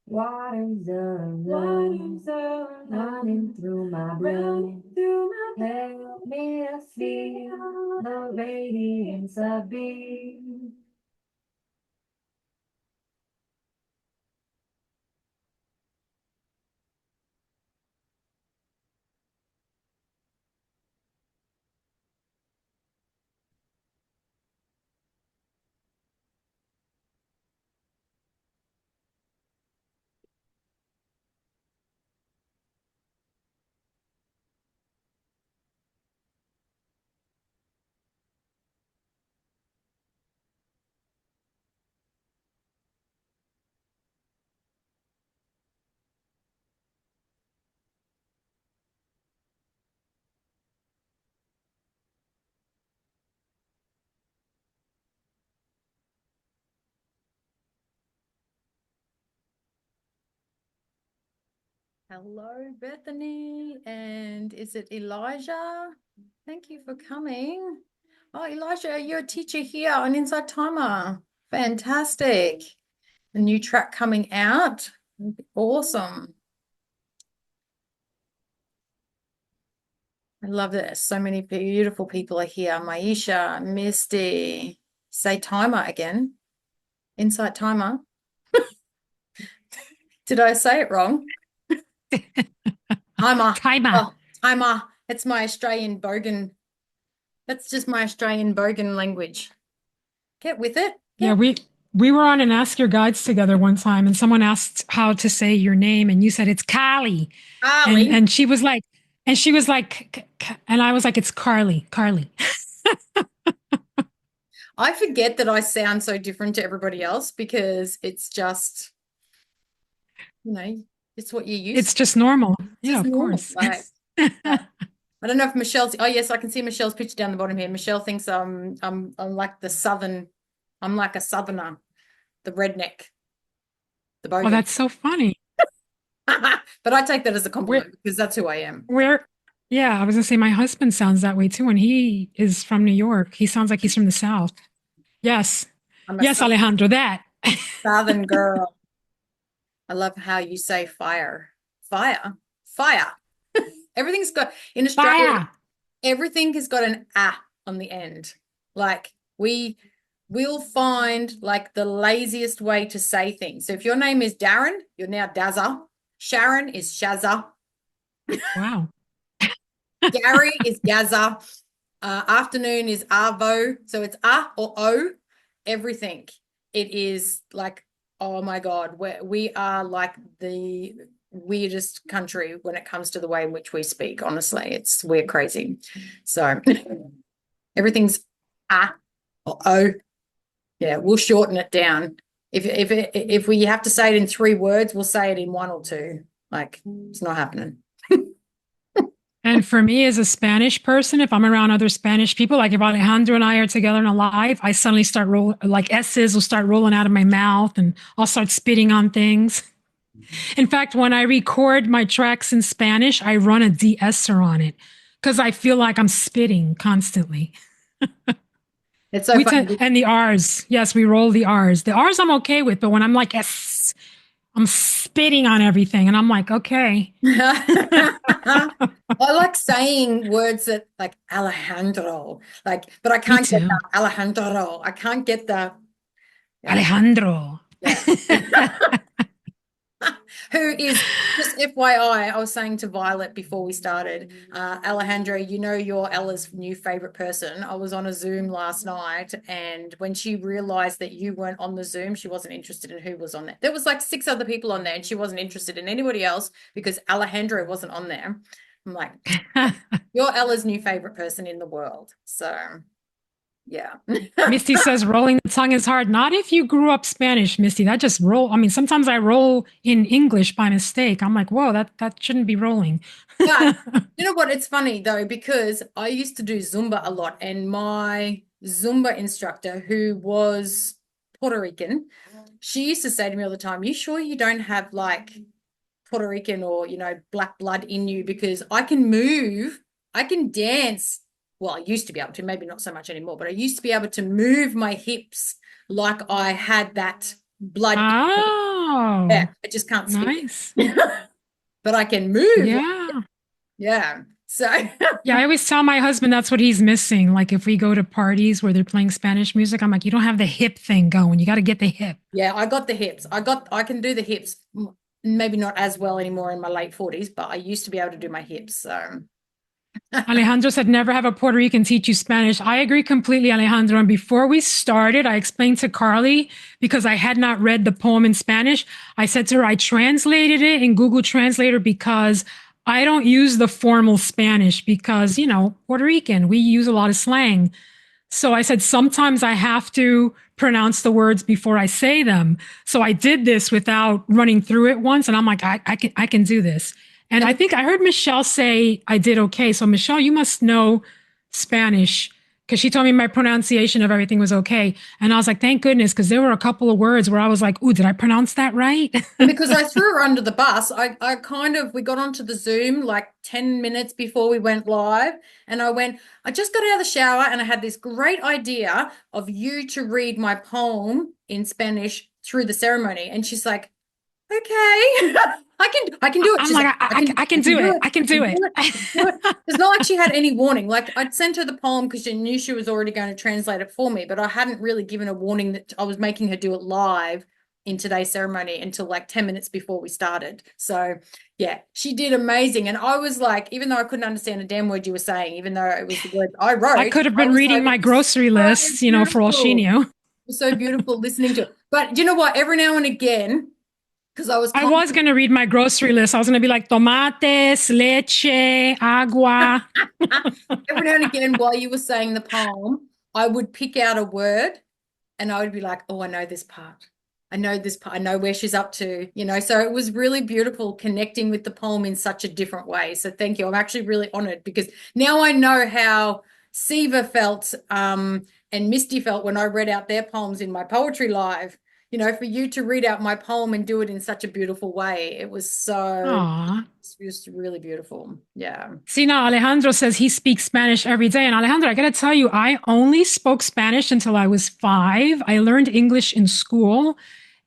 [SPEAKER 4] Waters of love running through my blood. Help me to feel the radiance of being.
[SPEAKER 1] Hello, Bethany. And is it Elijah? Thank you for coming. Oh, Elijah, you're a teacher here on Inside Timer. Fantastic. A new track coming out. Awesome. I love that so many beautiful people are here. Maisha, Misty. Say timer again. Inside Timer. Did I say it wrong? Timer.
[SPEAKER 2] Timer.
[SPEAKER 1] Oh, timer. It's my Australian bogan. That's just my Australian bogan language. Get with it.
[SPEAKER 2] Yeah, we were on an Ask Your Guides together one time, and someone asked how to say your name, and you said it's Carley,
[SPEAKER 1] Carley.
[SPEAKER 2] and she was like, and I was like, it's Carley, Carley.
[SPEAKER 1] I forget that I sound so different to everybody else because it's just, it's what you're used
[SPEAKER 2] It's just normal.
[SPEAKER 1] to. It's
[SPEAKER 2] Yeah,
[SPEAKER 1] just
[SPEAKER 2] of
[SPEAKER 1] normal.
[SPEAKER 2] course.
[SPEAKER 1] I don't know if Michelle's. Oh yes, I can see Michelle's picture down the bottom here. Michelle thinks I'm like the southern. I'm like a southerner, the redneck, the
[SPEAKER 2] Oh,
[SPEAKER 1] bogan.
[SPEAKER 2] that's so funny.
[SPEAKER 1] But I take that as a
[SPEAKER 2] Where,
[SPEAKER 1] compliment because that's who I am.
[SPEAKER 2] where, yeah, I was gonna say my husband sounds that way too, and he is from New York. He sounds like he's from the South. Yes.
[SPEAKER 1] I'm a
[SPEAKER 2] Yes, Alejandro, that.
[SPEAKER 1] southern girl. I love how you say fire. Fire. Fire. Everything's got in Australia,
[SPEAKER 2] Fire.
[SPEAKER 1] everything has got an ah on the end. Like we we'll find like the laziest way to say things. So if your name is Darren, you're now Dazza. Sharon is Shazza.
[SPEAKER 2] Wow.
[SPEAKER 1] Gary is Gaza. Afternoon is Arvo. So it's or O, everything. It is like, oh my God, we are like the weirdest country when it comes to the way in which we speak. Honestly, we're crazy. So everything's or O. Yeah, we'll shorten it down. If we have to say it in 3 words, we'll say it in 1 or 2. Like, it's not happening.
[SPEAKER 2] And for me, as a Spanish person, if I'm around other Spanish people, like if Alejandro and I are together in a live, I suddenly start like S's will start rolling out of my mouth and I'll start spitting on things. In fact, when I record my tracks in Spanish, I run a de-esser on it because I feel like I'm spitting constantly.
[SPEAKER 1] It's so funny.
[SPEAKER 2] And the R's. Yes, we roll the R's. The R's I'm okay with, but when I'm like S, I'm spitting on everything. And I'm like, okay.
[SPEAKER 1] I like saying words that like Alejandro, like, but I can't get that Alejandro. I can't get the
[SPEAKER 2] Alejandro.
[SPEAKER 1] Yeah. Who is, just FYI, I was saying to Violet before we started, Alejandro, you know you're Ella's new favorite person. I was on a Zoom last night, and when she realized that you weren't on the Zoom, she wasn't interested in who was on there. There was like 6 other people on there, and she wasn't interested in anybody else because Alejandro wasn't on there. I'm like, you're Ella's new favorite person in the world. So yeah.
[SPEAKER 2] Misty says rolling the tongue is hard. Not if you grew up Spanish, Misty. That just roll. I mean, sometimes I roll in English by mistake. I'm like, whoa, that shouldn't be rolling.
[SPEAKER 1] But you know what? It's funny though, because I used to do Zumba a lot, and my Zumba instructor, who was Puerto Rican, she used to say to me all the time, "You sure you don't have like Puerto Rican or, black blood in you? Because I can move, I can dance. Well, I used to be able to, maybe not so much anymore, but I used to be able to move my hips like I had that blood.
[SPEAKER 2] Oh,
[SPEAKER 1] Yeah, I just can't speak.
[SPEAKER 2] nice.
[SPEAKER 1] But I can move.
[SPEAKER 2] Yeah.
[SPEAKER 1] Yeah. So
[SPEAKER 2] yeah, I always tell my husband that's what he's missing. Like if we go to parties where they're playing Spanish music, I'm like, you don't have the hip thing going. You got to get the hip.
[SPEAKER 1] Yeah, I got the hips. I can do the hips. Maybe not as well anymore in my late 40s, but I used to be able to do my hips. So
[SPEAKER 2] Alejandro said, never have a Puerto Rican teach you Spanish. I agree completely, Alejandro. And before we started, I explained to Carley, because I had not read the poem in Spanish, I said to her, I translated it in Google Translator because I don't use the formal Spanish because, Puerto Rican, we use a lot of slang. So I said, sometimes I have to pronounce the words before I say them. So I did this without running through it once. And I'm like, I can do this. And I think I heard Michelle say I did okay. So Michelle, you must know Spanish because she told me my pronunciation of everything was okay. And I was like, thank goodness, because there were a couple of words where I was like, ooh, did I pronounce that right?
[SPEAKER 1] because I threw her under the bus, we got onto the Zoom like 10 minutes before we went live. And I just got out of the shower and I had this great idea of you to read my poem in Spanish through the ceremony. And she's like, okay. I can do it.
[SPEAKER 2] I'm like, I can do it. I can do it.
[SPEAKER 1] It's not like she had any warning. Like I'd sent her the poem because she knew she was already going to translate it for me, but I hadn't really given a warning that I was making her do it live in today's ceremony until like 10 minutes before we started. So yeah, she did amazing. And I was like, even though I couldn't understand a damn word you were saying, even though it was the word I wrote,
[SPEAKER 2] I could have been reading my grocery list, for all she knew. It
[SPEAKER 1] was so beautiful listening to it. But you know what? Every now and again, because I was
[SPEAKER 2] going to read my grocery list. I was going to be like tomates, leche, agua.
[SPEAKER 1] Every now and again, while you were saying the poem, I would pick out a word and I would be like, oh, I know this part. I know this part. I know where she's up to, So it was really beautiful connecting with the poem in such a different way. So thank you. I'm actually really honored because now I know how Siva felt and Misty felt when I read out their poems in my poetry live. For you to read out my poem and do it in such a beautiful way. It was just really beautiful. Yeah.
[SPEAKER 2] See, now Alejandro says he speaks Spanish every day. And Alejandro, I got to tell you, I only spoke Spanish until I was 5. I learned English in school.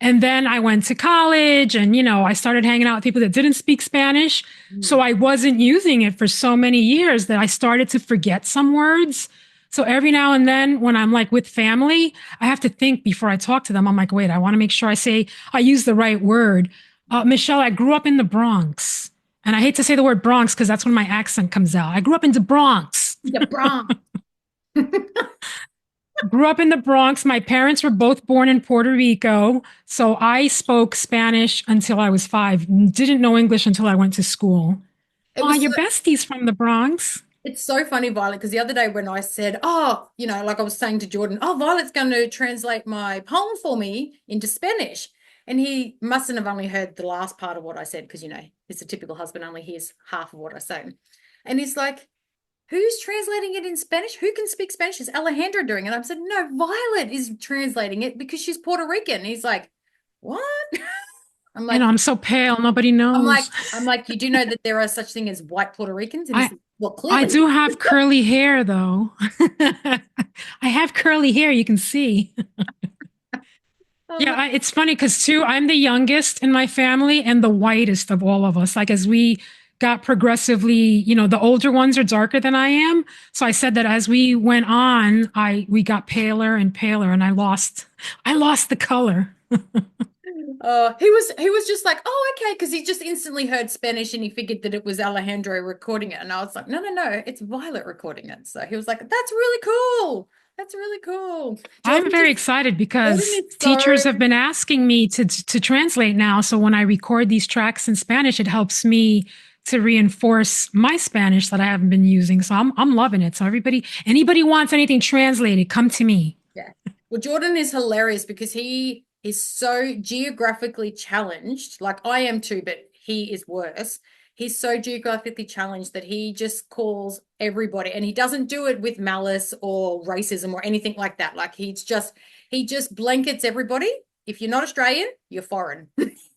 [SPEAKER 2] And then I went to college and, I started hanging out with people that didn't speak Spanish. So I wasn't using it for so many years that I started to forget some words. So every now and then when I'm like with family, I have to think before I talk to them. I'm like, wait, I want to make sure I use the right word. Michelle, I grew up in the Bronx. And I hate to say the word Bronx because that's when my accent comes out. I grew up in the Bronx.
[SPEAKER 1] The Bronx.
[SPEAKER 2] Grew up in the Bronx. My parents were both born in Puerto Rico. So I spoke Spanish until I was 5. Didn't know English until I went to school.
[SPEAKER 1] It
[SPEAKER 2] Oh,
[SPEAKER 1] was
[SPEAKER 2] your bestie's from the Bronx.
[SPEAKER 1] It's so funny, Violet, because the other day when I said, oh, like I was saying to Jordan, oh, Violet's going to translate my poem for me into Spanish. And he mustn't have only heard the last part of what I said because, he's a typical husband, only hears half of what I say. And he's like, who's translating it in Spanish? Who can speak Spanish? Is Alejandra doing it? I said, no, Violet is translating it because she's Puerto Rican. And he's like, what? I'm
[SPEAKER 2] I know,
[SPEAKER 1] like,
[SPEAKER 2] I'm so pale. Nobody knows.
[SPEAKER 1] I'm like, you do know that there are such thing as white Puerto Ricans? And he
[SPEAKER 2] I
[SPEAKER 1] said, well,
[SPEAKER 2] I
[SPEAKER 1] clearly.
[SPEAKER 2] do have curly hair though. I have curly hair, you can see.
[SPEAKER 1] I'm
[SPEAKER 2] Yeah,
[SPEAKER 1] like,
[SPEAKER 2] it's funny because too, I'm the youngest in my family and the whitest of all of us. Like as we got progressively, the older ones are darker than I am. So I said that as we went on, we got paler and paler, and I lost the color.
[SPEAKER 1] he was just like, oh, okay, because he just instantly heard Spanish and he figured that it was Alejandro recording it. And I was like, no, no, no, it's Violet recording it. So he was like, that's really cool. That's really cool.
[SPEAKER 2] I'm
[SPEAKER 1] Jordan
[SPEAKER 2] very
[SPEAKER 1] is
[SPEAKER 2] excited
[SPEAKER 1] Jordan
[SPEAKER 2] because
[SPEAKER 1] is
[SPEAKER 2] teachers
[SPEAKER 1] so
[SPEAKER 2] have been asking me to translate now. So when I record these tracks in Spanish, it helps me to reinforce my Spanish that I haven't been using. So I'm loving it. So anybody wants anything translated, come to me.
[SPEAKER 1] yeah. Well, Jordan is hilarious because he is so geographically challenged, like I am too, but he is worse. He's so geographically challenged that he just calls everybody, and he doesn't do it with malice or racism or anything like that. Like he just blankets everybody. If you're not Australian, you're foreign. It's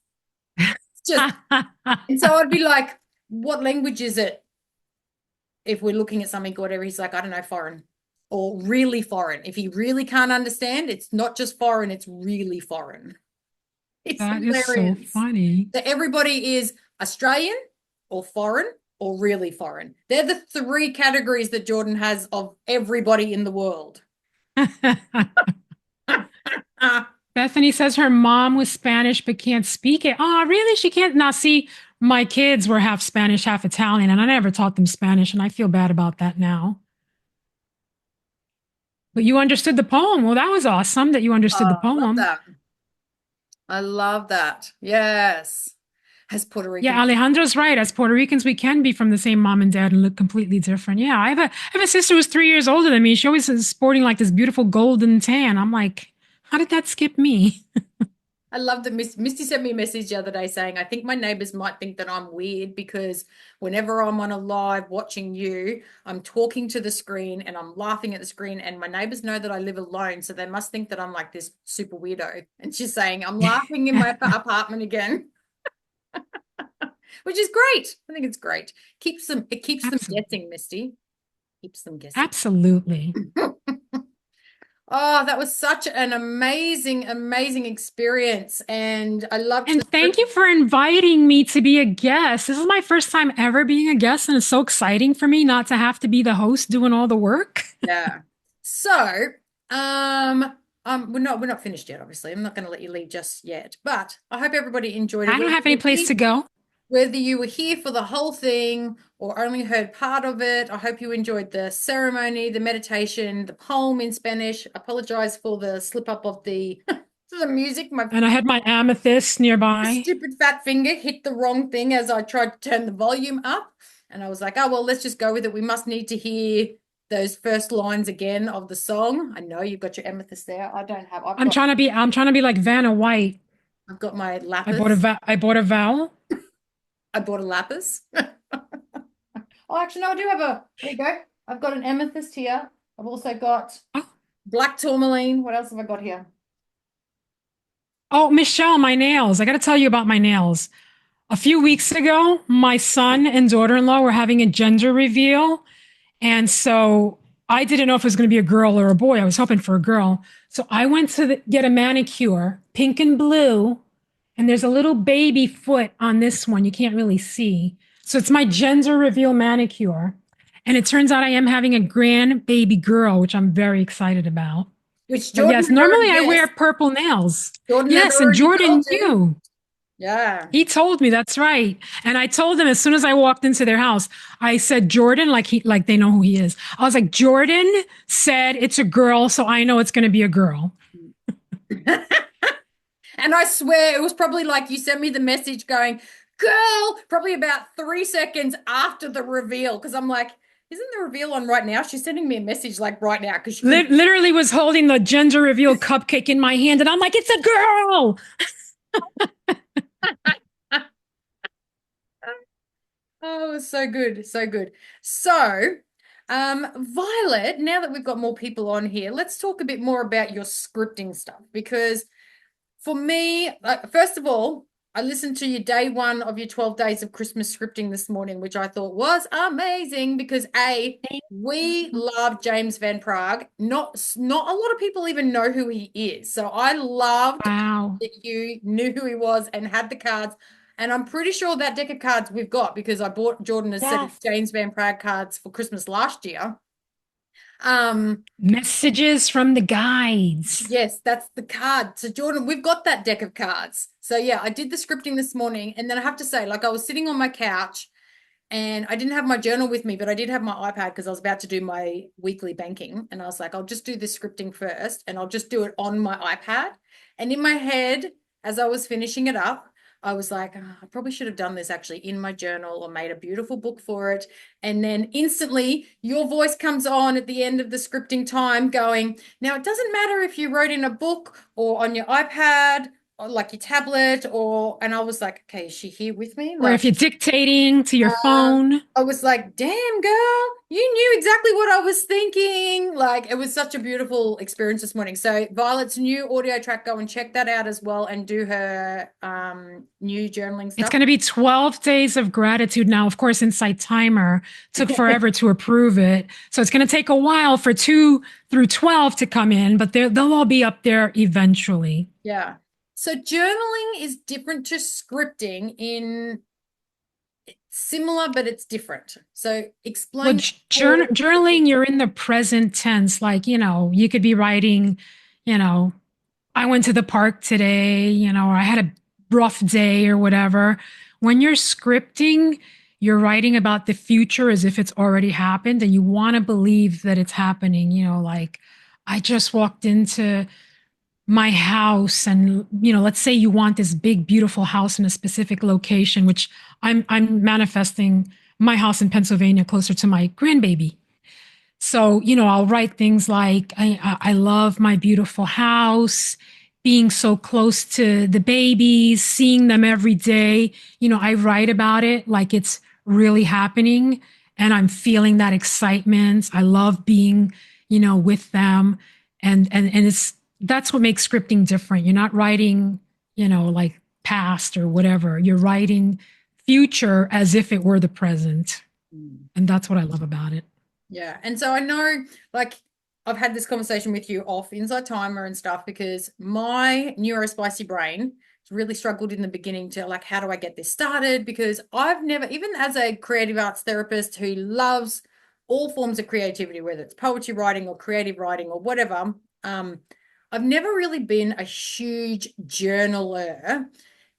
[SPEAKER 1] just, and so I'd be like, what language is it? If we're looking at something or whatever, he's like, I don't know, foreign or really foreign. If he really can't understand, it's not just foreign, it's really foreign. It's
[SPEAKER 2] That is so
[SPEAKER 1] hilarious.
[SPEAKER 2] funny.
[SPEAKER 1] So everybody is Australian or foreign or really foreign. They're the 3 categories that Jordan has of everybody in the world.
[SPEAKER 2] Bethany says her mom was Spanish but can't speak it. Oh, really? She can't. Now, see, my kids were half Spanish, half Italian, and I never taught them Spanish, and I feel bad about that now. But you understood the poem. Well, that was awesome that you understood the
[SPEAKER 1] Oh, I love
[SPEAKER 2] poem.
[SPEAKER 1] that. I love that. Yes. Has Puerto
[SPEAKER 2] Yeah,
[SPEAKER 1] Rican.
[SPEAKER 2] Alejandro's right. As Puerto Ricans, we can be from the same mom and dad and look completely different. Yeah, I have a sister who's 3 years older than me. She always is sporting like this beautiful golden tan. I'm like, how did that skip me?
[SPEAKER 1] I love that Misty sent me a message the other day saying, I think my neighbors might think that I'm weird because whenever I'm on a live watching you, I'm talking to the screen and I'm laughing at the screen, and my neighbors know that I live alone, so they must think that I'm like this super weirdo. And she's saying, I'm laughing in my apartment again, which is great. I think it's great. It keeps them
[SPEAKER 2] Absolutely.
[SPEAKER 1] guessing, Misty. Keeps them guessing.
[SPEAKER 2] Absolutely.
[SPEAKER 1] Oh, that was such an amazing, amazing experience. And I loved
[SPEAKER 2] And
[SPEAKER 1] the
[SPEAKER 2] thank you for inviting me to be a guest. This is my first time ever being a guest, and it's so exciting for me not to have to be the host doing all the work.
[SPEAKER 1] Yeah. So, we're not finished yet, obviously. I'm not going to let you leave just yet, but I hope everybody enjoyed it.
[SPEAKER 2] I don't have any place to go.
[SPEAKER 1] Whether you were here for the whole thing or only heard part of it, I hope you enjoyed the ceremony, the meditation, the poem in Spanish. Apologize for the slip up of the the music. My
[SPEAKER 2] And I had my amethyst nearby.
[SPEAKER 1] stupid fat finger hit the wrong thing as I tried to turn the volume up. And I was like, oh, well, let's just go with it. We must need to hear those first lines again of the song. I know you've got your amethyst there. I don't have.
[SPEAKER 2] I'm trying to be like Vanna White.
[SPEAKER 1] I've got my
[SPEAKER 2] I bought
[SPEAKER 1] lapis.
[SPEAKER 2] I bought a vowel.
[SPEAKER 1] I bought a lapis. Oh, actually, no, I do have there you go. I've got an amethyst here. I've also got
[SPEAKER 2] Oh,
[SPEAKER 1] black tourmaline. What else have I got here?
[SPEAKER 2] oh, Michelle, my nails. I got to tell you about my nails. A few weeks ago, my son and daughter-in-law were having a gender reveal. And so I didn't know if it was going to be a girl or a boy. I was hoping for a girl. So I went to get a manicure, pink and blue. And there's a little baby foot on this one. You can't really see. So it's my gender reveal manicure. And it turns out I am having a grandbaby girl, which I'm very excited about.
[SPEAKER 1] Which
[SPEAKER 2] But
[SPEAKER 1] Jordan
[SPEAKER 2] yes,
[SPEAKER 1] had already
[SPEAKER 2] normally I wear
[SPEAKER 1] guessed.
[SPEAKER 2] purple nails.
[SPEAKER 1] Jordan had
[SPEAKER 2] Yes, and
[SPEAKER 1] already told
[SPEAKER 2] Jordan
[SPEAKER 1] you.
[SPEAKER 2] knew.
[SPEAKER 1] Yeah.
[SPEAKER 2] He told me that's right. And I told them as soon as I walked into their house, I said, Jordan, like they know who he is. I was like, Jordan said it's a girl, so I know it's going to be a girl.
[SPEAKER 1] And I swear it was probably like you sent me the message going, girl, probably about 3 seconds after the reveal. Because I'm like, isn't the reveal on right now? She's sending me a message like right now because she couldn't.
[SPEAKER 2] Literally was holding the gender reveal cupcake in my hand, and I'm like, it's a girl.
[SPEAKER 1] Oh, it was so good. So good. So, Violet, now that we've got more people on here, let's talk a bit more about your scripting stuff because for me, first of all, I listened to your day one of your 12 days of Christmas scripting this morning, which I thought was amazing because we love James Van Praagh. Not a lot of people even know who he is. So I loved
[SPEAKER 2] Wow.
[SPEAKER 1] that you knew who he was and had the cards. And I'm pretty sure that deck of cards we've got because I bought Jordan a set of
[SPEAKER 4] Yes.
[SPEAKER 1] James Van Praagh cards for Christmas last year. Um,
[SPEAKER 2] Messages from the guides.
[SPEAKER 1] Yes, that's the card. So Jordan, we've got that deck of cards. So yeah, I did the scripting this morning, and then I have to say, like I was sitting on my couch and I didn't have my journal with me, but I did have my iPad because I was about to do my weekly banking. And I was like, I'll just do this scripting first and I'll just do it on my iPad. And in my head, as I was finishing it up, I was like, oh, I probably should have done this actually in my journal or made a beautiful book for it. And then instantly your voice comes on at the end of the scripting time going, now it doesn't matter if you wrote in a book or on your iPad or like your tablet and I was like, okay, is she here with me?
[SPEAKER 2] Or
[SPEAKER 1] Like,
[SPEAKER 2] if you're dictating to your
[SPEAKER 1] uh,
[SPEAKER 2] phone.
[SPEAKER 1] I was like, damn, girl, you knew exactly what I was thinking. Like, it was such a beautiful experience this morning. So, Violet's new audio track, go and check that out as well and do her new journaling
[SPEAKER 2] It's
[SPEAKER 1] stuff.
[SPEAKER 2] going to be 12 days of gratitude. Now, of course, Insight Timer took forever to approve it. So it's going to take a while for 2 through 12 to come in, but they'll all be up there eventually.
[SPEAKER 1] Yeah. So, journaling is different to scripting in similar, but it's different. So,
[SPEAKER 2] Well,
[SPEAKER 1] explain.
[SPEAKER 2] journaling, you're in the present tense. Like, you could be writing, you know, I went to the park today, or I had a rough day or whatever. When you're scripting, you're writing about the future as if it's already happened and you want to believe that it's happening. Like I just walked into my house and, let's say you want this big, beautiful house in a specific location, which I'm manifesting my house in Pennsylvania closer to my grandbaby. So, I'll write things like, I love my beautiful house, being so close to the babies, seeing them every day. I write about it like it's really happening and I'm feeling that excitement. I love being, with them. And that's what makes scripting different. You're not writing, like past or whatever. You're writing future as if it were the present. And that's what I love about it.
[SPEAKER 1] Yeah. And so I know, like, I've had this conversation with you off Inside Timer and stuff because my neurospicy brain really struggled in the beginning to like, how do I get this started? Because I've never, even as a creative arts therapist who loves all forms of creativity, whether it's poetry writing or creative writing or whatever, I've never really been a huge journaler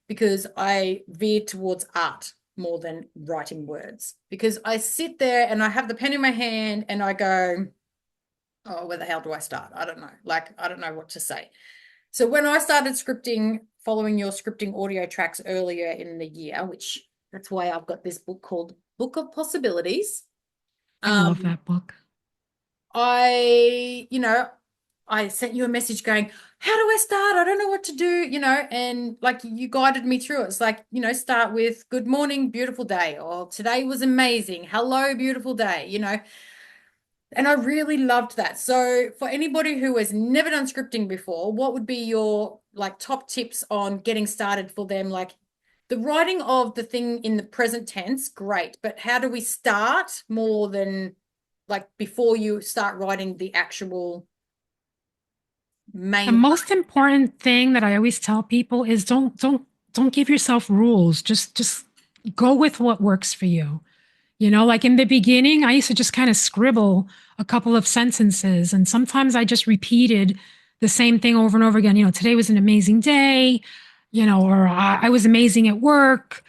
[SPEAKER 1] because I veer towards art more than writing words because I sit there and I have the pen in my hand and I go, oh, where the hell do I start? I don't know. Like, I don't know what to say. So when I started scripting, following your scripting audio tracks earlier in the year, which that's why I've got this book called Book of Possibilities.
[SPEAKER 2] I love that book.
[SPEAKER 1] I sent you a message going, how do I start? I don't know what to do, and like you guided me through it. It's like, start with good morning, beautiful day, or today was amazing. Hello, beautiful day, and I really loved that. So for anybody who has never done scripting before, what would be your like top tips on getting started for them? Like the writing of the thing in the present tense, great, but how do we start more than like before you start writing the actual
[SPEAKER 2] The
[SPEAKER 1] main.
[SPEAKER 2] most important thing that I always tell people is don't give yourself rules. Just go with what works for you. Like in the beginning, I used to just kind of scribble a couple of sentences, and sometimes I just repeated the same thing over and over again. Today was an amazing day, or I was amazing at work.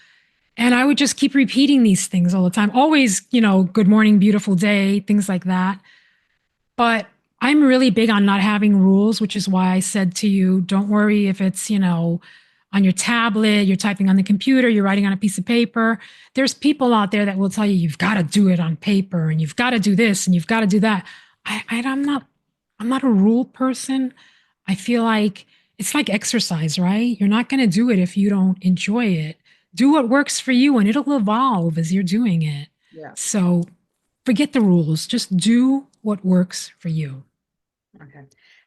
[SPEAKER 2] And I would just keep repeating these things all the time. Always, good morning, beautiful day, things like that. But I'm really big on not having rules, which is why I said to you, don't worry if it's, on your tablet, you're typing on the computer, you're writing on a piece of paper. There's people out there that will tell you you've got to do it on paper and you've got to do this and you've got to do that. I'm not a rule person. I feel like it's like exercise, right? You're not going to do it if you don't enjoy it. Do what works for you and it'll evolve as you're doing it.
[SPEAKER 1] Yeah.
[SPEAKER 2] So forget the rules. Just do what works for you.
[SPEAKER 1] Okay.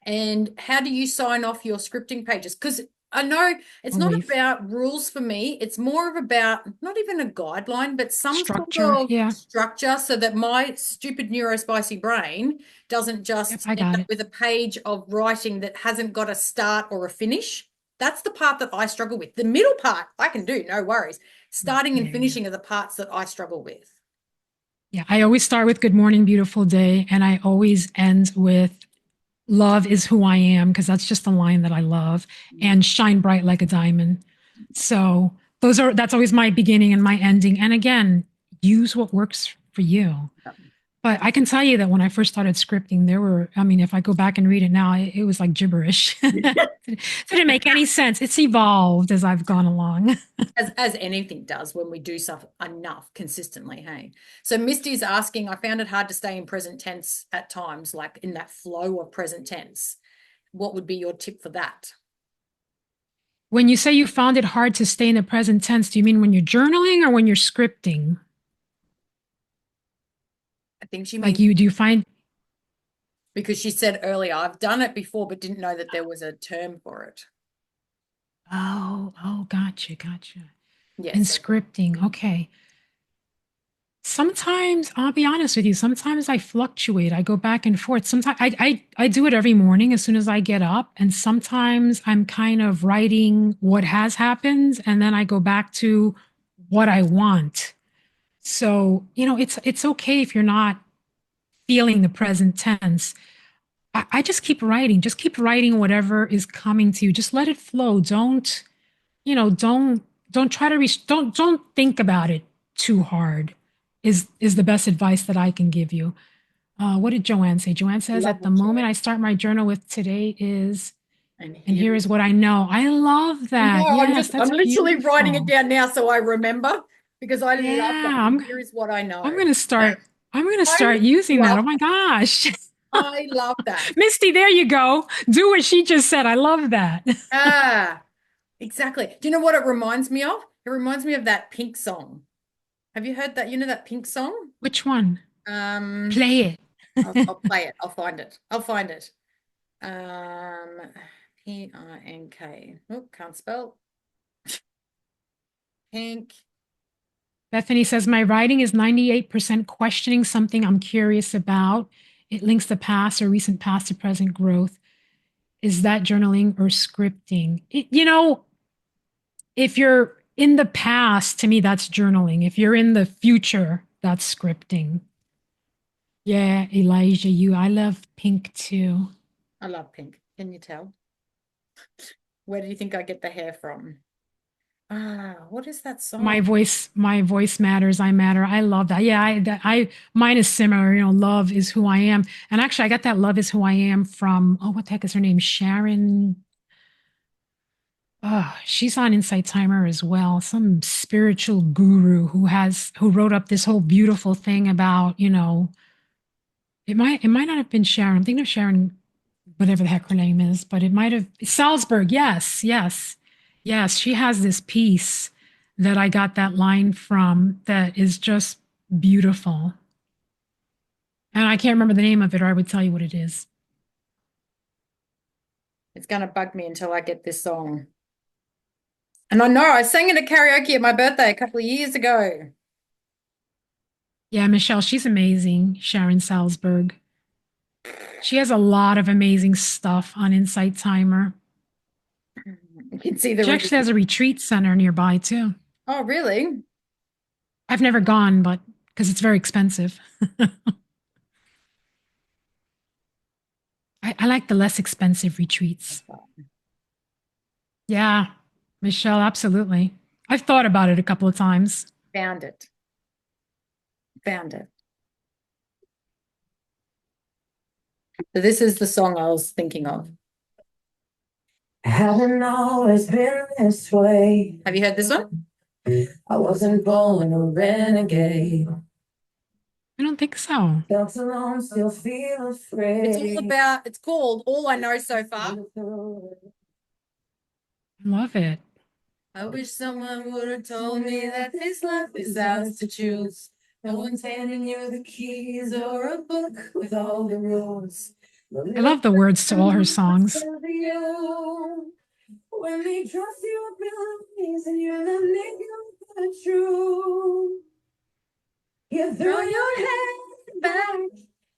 [SPEAKER 1] And how do you sign off your scripting pages? Because I know it's not
[SPEAKER 2] Always.
[SPEAKER 1] about rules for me. It's more of about not even a guideline, but some sort
[SPEAKER 2] Structure.
[SPEAKER 1] of
[SPEAKER 2] Yeah.
[SPEAKER 1] structure so that my stupid neurospicy brain doesn't
[SPEAKER 2] Yep.
[SPEAKER 1] just
[SPEAKER 2] I
[SPEAKER 1] end
[SPEAKER 2] got
[SPEAKER 1] up
[SPEAKER 2] it.
[SPEAKER 1] with a page of writing that hasn't got a start or a finish. That's the part that I struggle with. The middle part I can do, no worries. Starting and
[SPEAKER 2] Yeah. Yeah.
[SPEAKER 1] finishing are the parts that I struggle with.
[SPEAKER 2] Yeah. I always start with good morning, beautiful day. And I always end with love is who I am, because that's just a line that I love, and shine bright like a diamond. So that's always my beginning and my ending. And again, use what works for you. But I can tell you that when I first started scripting, I mean, if I go back and read it now, it was like gibberish. It didn't make any sense. It's evolved as I've gone along.
[SPEAKER 1] As anything does when we do stuff enough consistently. Hey, so Misty's asking, I found it hard to stay in present tense at times, like in that flow of present tense. What would be your tip for that?
[SPEAKER 2] When you say you found it hard to stay in the present tense, do you mean when you're journaling or when you're scripting?
[SPEAKER 1] I think she
[SPEAKER 2] Like
[SPEAKER 1] means
[SPEAKER 2] do you find,
[SPEAKER 1] because she said earlier, I've done it before, but didn't know that there was a term for it.
[SPEAKER 2] oh, gotcha, gotcha. In
[SPEAKER 1] Yes.
[SPEAKER 2] scripting, okay. Sometimes I'll be honest with you. Sometimes I fluctuate. I go back and forth. Sometimes I do it every morning as soon as I get up, and sometimes I'm kind of writing what has happened, and then I go back to what I want. So it's okay if you're not feeling the present tense. I just keep writing. Just keep writing whatever is coming to you. Just let it flow. Don't try to don't think about it too hard is the best advice that I can give you. What did Joanne say? Joanne
[SPEAKER 1] I
[SPEAKER 2] says,
[SPEAKER 1] love
[SPEAKER 2] at the
[SPEAKER 1] what you
[SPEAKER 2] moment I start my journal with today is,
[SPEAKER 1] and
[SPEAKER 2] and
[SPEAKER 1] here
[SPEAKER 2] here is what I know. I love
[SPEAKER 1] I
[SPEAKER 2] that.
[SPEAKER 1] know,
[SPEAKER 2] Yes,
[SPEAKER 1] I'm
[SPEAKER 2] that's
[SPEAKER 1] literally writing it
[SPEAKER 2] beautiful.
[SPEAKER 1] down now so I remember because I love that.
[SPEAKER 2] Yeah,
[SPEAKER 1] And here is what I know.
[SPEAKER 2] I'm gonna start I'm gonna
[SPEAKER 1] I
[SPEAKER 2] start using that.
[SPEAKER 1] love
[SPEAKER 2] Oh my gosh.
[SPEAKER 1] I love that.
[SPEAKER 2] Misty, there you go. Do what she just said. I love that.
[SPEAKER 1] Ah, exactly. Do you know what it reminds me of? It reminds me of that Pink song. Have you heard that? You know that Pink song?
[SPEAKER 2] Which one?
[SPEAKER 1] Um,
[SPEAKER 2] Play it.
[SPEAKER 1] I'll play it. I'll find it. I'll find it. Um, Pink. Oh, can't spell. Pink.
[SPEAKER 2] Bethany says, my writing is 98% questioning something I'm curious about. It links the past or recent past to present growth. Is that journaling or scripting? If you're in the past, to me, that's journaling. If you're in the future, that's scripting. Yeah, Elijah, I love pink too.
[SPEAKER 1] I love pink. Can you tell? Where do you think I get the hair from? Ah, what is that song?
[SPEAKER 2] My voice matters. I matter. I love that. Yeah, mine is similar. Love is who I am. And actually, I got that love is who I am from, oh, what the heck is her name? Sharon. Oh, she's on Insight Timer as well. Some spiritual guru who wrote up this whole beautiful thing about, it might not have been Sharon. I'm thinking of Sharon, whatever the heck her name is, but it might have Salzburg. Yes, yes, yes. She has this piece that I got that line from that is just beautiful. And I can't remember the name of it, or I would tell you what it is.
[SPEAKER 1] It's gonna bug me until I get this song. And I know I sang it at karaoke at my birthday a couple of years ago.
[SPEAKER 2] Yeah, Michelle, she's amazing. Sharon Salzberg. She has a lot of amazing stuff on Insight Timer.
[SPEAKER 1] You can see the
[SPEAKER 2] She actually has a retreat center nearby too.
[SPEAKER 1] Oh, really?
[SPEAKER 2] I've never gone, but because it's very expensive. I like the less expensive retreats. Yeah, Michelle, absolutely. I've thought about it a couple of times.
[SPEAKER 1] Found it. Found it. So this is the song I was thinking of.
[SPEAKER 3] Haven't always been this way.
[SPEAKER 1] Have you heard this one?
[SPEAKER 3] I wasn't born a renegade.
[SPEAKER 2] I don't think so.
[SPEAKER 3] Felt alone, still feel afraid.
[SPEAKER 1] It's called All I Know So Far.
[SPEAKER 2] Love it.
[SPEAKER 1] I wish someone would have told me that this life is ours to choose. No one's handing you the keys or a book with all the rules.
[SPEAKER 2] I love the words to all her songs.
[SPEAKER 3] When they trust your belongings and you're the nigga the truth. You throw your head back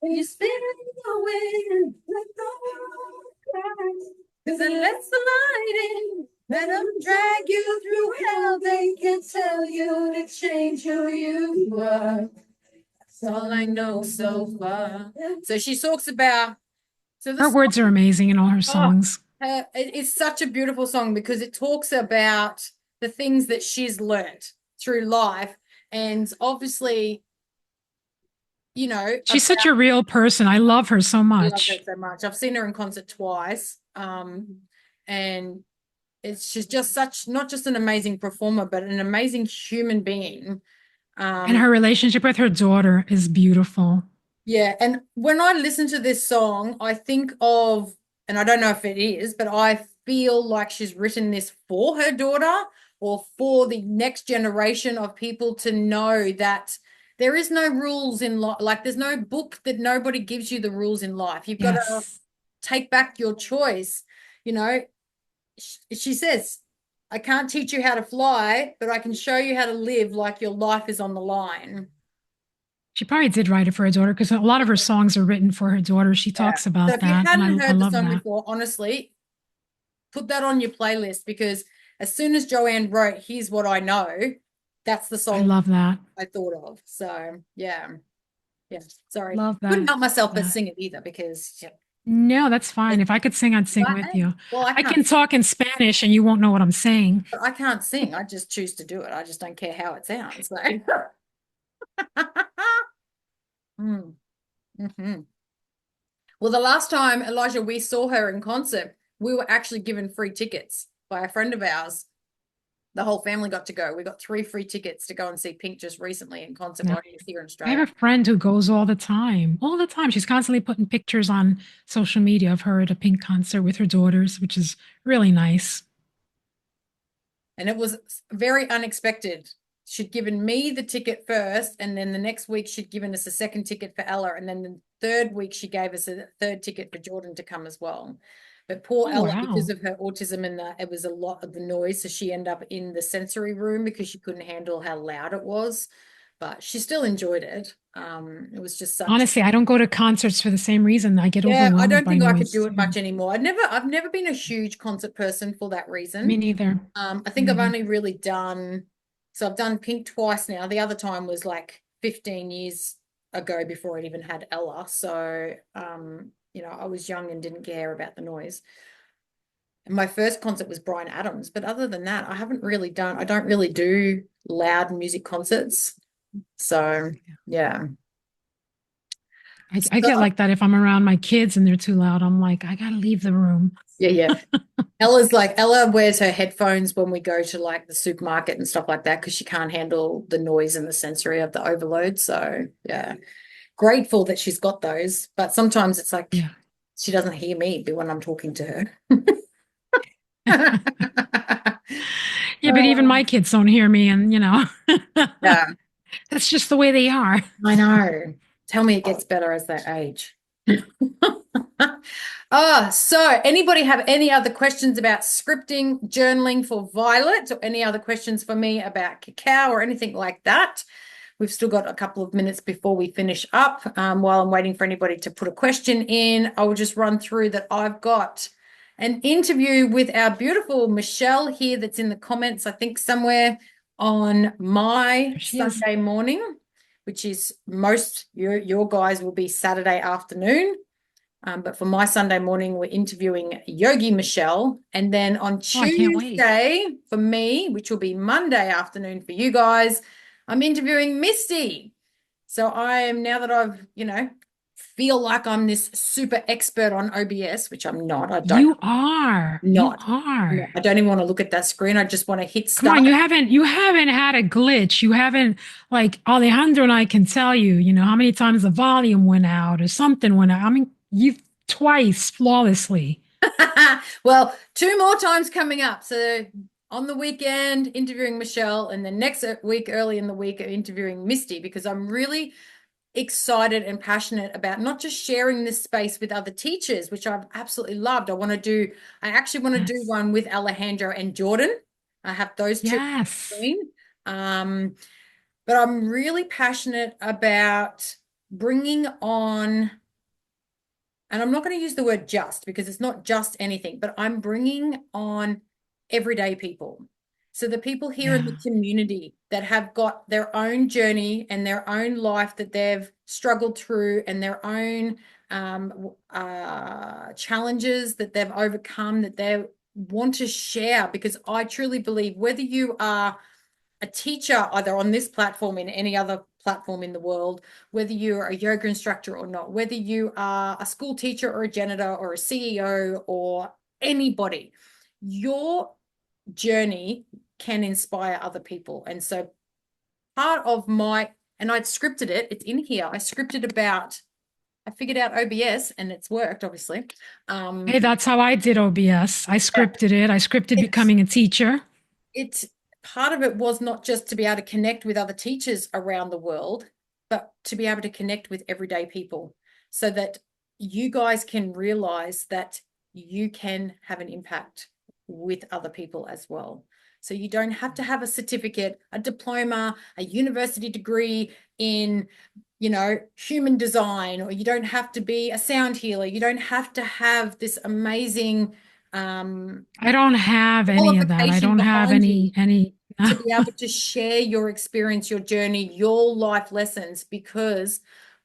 [SPEAKER 3] and you spin the wind. Let the world crack. Cause it lets the light in. Let them drag you through hell. They can tell you to change who you are. That's all I know so far.
[SPEAKER 1] So she talks about. So
[SPEAKER 2] Her words are amazing in all her songs.
[SPEAKER 1] It's such a beautiful song because it talks about the things that she's learnt through life, and obviously, you know,
[SPEAKER 2] She's such a real person. I love her so
[SPEAKER 1] I love
[SPEAKER 2] much.
[SPEAKER 1] her so much. I've seen her in concert twice, and she's just not just an amazing performer, but an amazing human being.
[SPEAKER 2] And her relationship with her daughter is beautiful.
[SPEAKER 1] Yeah, and when I listen to this song, I think of, and I don't know if it is, but I feel like she's written this for her daughter or for the next generation of people to know that there is no rules in life. Like there's no book that nobody gives you the rules in life. You've got to take back your choice. You know, she says, I can't teach you how to fly, but I can show you how to live like your life is on the line.
[SPEAKER 2] She probably did write it for her daughter because a lot of her songs are written for her daughter. She talks about
[SPEAKER 1] So if you
[SPEAKER 2] that.
[SPEAKER 1] hadn't
[SPEAKER 2] And I
[SPEAKER 1] heard the
[SPEAKER 2] love
[SPEAKER 1] song
[SPEAKER 2] that.
[SPEAKER 1] before, honestly, put that on your playlist because as soon as Joanne wrote Here's What I Know, that's the song
[SPEAKER 2] I love that.
[SPEAKER 1] I thought of. So yeah. Sorry.
[SPEAKER 2] Love that.
[SPEAKER 1] Couldn't help myself but sing it either because
[SPEAKER 2] No, that's fine. If I could sing, I'd sing with you.
[SPEAKER 1] Well,
[SPEAKER 2] I can talk in Spanish and you won't know what I'm saying.
[SPEAKER 1] But I can't sing. I just choose to do it. I just don't care how it sounds. So. Mm-hmm. Well, the last time, Elijah, we saw her in concert, we were actually given free tickets by a friend of ours. The whole family got to go. We got 3 free tickets to go and see Pink just recently in concert while he was here in
[SPEAKER 2] I
[SPEAKER 1] Australia.
[SPEAKER 2] have a friend who goes all the time. All the time. She's constantly putting pictures on social media of her at a Pink concert with her daughters, which is really nice.
[SPEAKER 1] And it was very unexpected. She'd given me the ticket first, and then the next week she'd given us a second ticket for Ella, and then the third week she gave us a third ticket for Jordan to come as well. But poor Ella, because of her autism and it was a lot of the noise, so she ended up in the sensory room because she couldn't handle how loud it was. But she still enjoyed it. It was just
[SPEAKER 2] honestly, I don't go to concerts for the same reason. I get overwhelmed.
[SPEAKER 1] I don't think I could do it
[SPEAKER 2] too.
[SPEAKER 1] much anymore. I've never been a huge concert person for that reason.
[SPEAKER 2] Me neither.
[SPEAKER 1] I think I've only really done, so I've done Pink twice now. The other time was like 15 years ago before I'd even had Ella. So, you know, I was young and didn't care about the noise. And my first concert was Bryan Adams. But other than that, I don't really do loud music concerts. So, yeah.
[SPEAKER 2] I get like that if I'm around my kids and they're too loud. I'm like, I gotta leave the room.
[SPEAKER 1] Yeah. Ella wears her headphones when we go to like the supermarket and stuff like that because she can't handle the noise and the sensory of the overload. So yeah, grateful that she's got those. But sometimes it's like she doesn't hear me when I'm talking to her.
[SPEAKER 2] Yeah, but even my kids don't hear me, and
[SPEAKER 1] yeah,
[SPEAKER 2] that's just the way they are.
[SPEAKER 1] I know. Tell me it gets better as they age. So anybody have any other questions about scripting, journaling for Violet, or any other questions for me about Cacao or anything like that? We've still got a couple of minutes before we finish up. While I'm waiting for anybody to put a question in, I will just run through that I've got an interview with our beautiful Michelle here that's in the comments, I think somewhere on my Sunday morning, which is most your guys will be Saturday afternoon. But for my Sunday morning, we're interviewing Yogi Michelle. And then on
[SPEAKER 2] Oh, I can't wait.
[SPEAKER 1] Tuesday for me, which will be Monday afternoon for you guys, I'm interviewing Misty. So I am, now that I've, feel like I'm this super expert on OBS, which I'm not. I don't.
[SPEAKER 2] You are. You
[SPEAKER 1] Not. No,
[SPEAKER 2] are.
[SPEAKER 1] I don't even want to look at that screen. I just want to hit
[SPEAKER 2] Come
[SPEAKER 1] start.
[SPEAKER 2] on, you haven't had a glitch. You haven't, like Alejandro and I can tell you, how many times the volume went out or something went out. I mean, you've twice flawlessly.
[SPEAKER 1] Well, 2 more times coming up. So on the weekend, interviewing Michelle, and then next week, early in the week, interviewing Misty, because I'm really excited and passionate about not just sharing this space with other teachers, which I've absolutely loved. I actually want to do
[SPEAKER 2] Yes.
[SPEAKER 1] one with Alejandro and Jordan. I have those two.
[SPEAKER 2] Yes.
[SPEAKER 1] But I'm really passionate about bringing on, and I'm not going to use the word just because it's not just anything, but I'm bringing on everyday people. So the people here in the
[SPEAKER 2] Yeah.
[SPEAKER 1] community that have got their own journey and their own life that they've struggled through, and their own challenges that they've overcome, that they want to share, because I truly believe whether you are a teacher either on this platform, in any other platform in the world, whether you're a yoga instructor or not, whether you are a school teacher or a janitor or a CEO or anybody, your journey can inspire other people. And so part of and I'd scripted it, it's in here. I figured out OBS and it's worked, obviously.
[SPEAKER 2] Hey, that's how I did OBS. I scripted it. I scripted becoming a teacher.
[SPEAKER 1] It's part of it was not just to be able to connect with other teachers around the world, but to be able to connect with everyday people, so that you guys can realize that you can have an impact with other people as well. So you don't have to have a certificate, a diploma, a university degree in, human design, or you don't have to be a sound healer. You don't have to have this amazing
[SPEAKER 2] I don't have any of that. I
[SPEAKER 1] qualification
[SPEAKER 2] don't have
[SPEAKER 1] behind you
[SPEAKER 2] any.
[SPEAKER 1] to be able to share your experience, your journey, your life lessons, because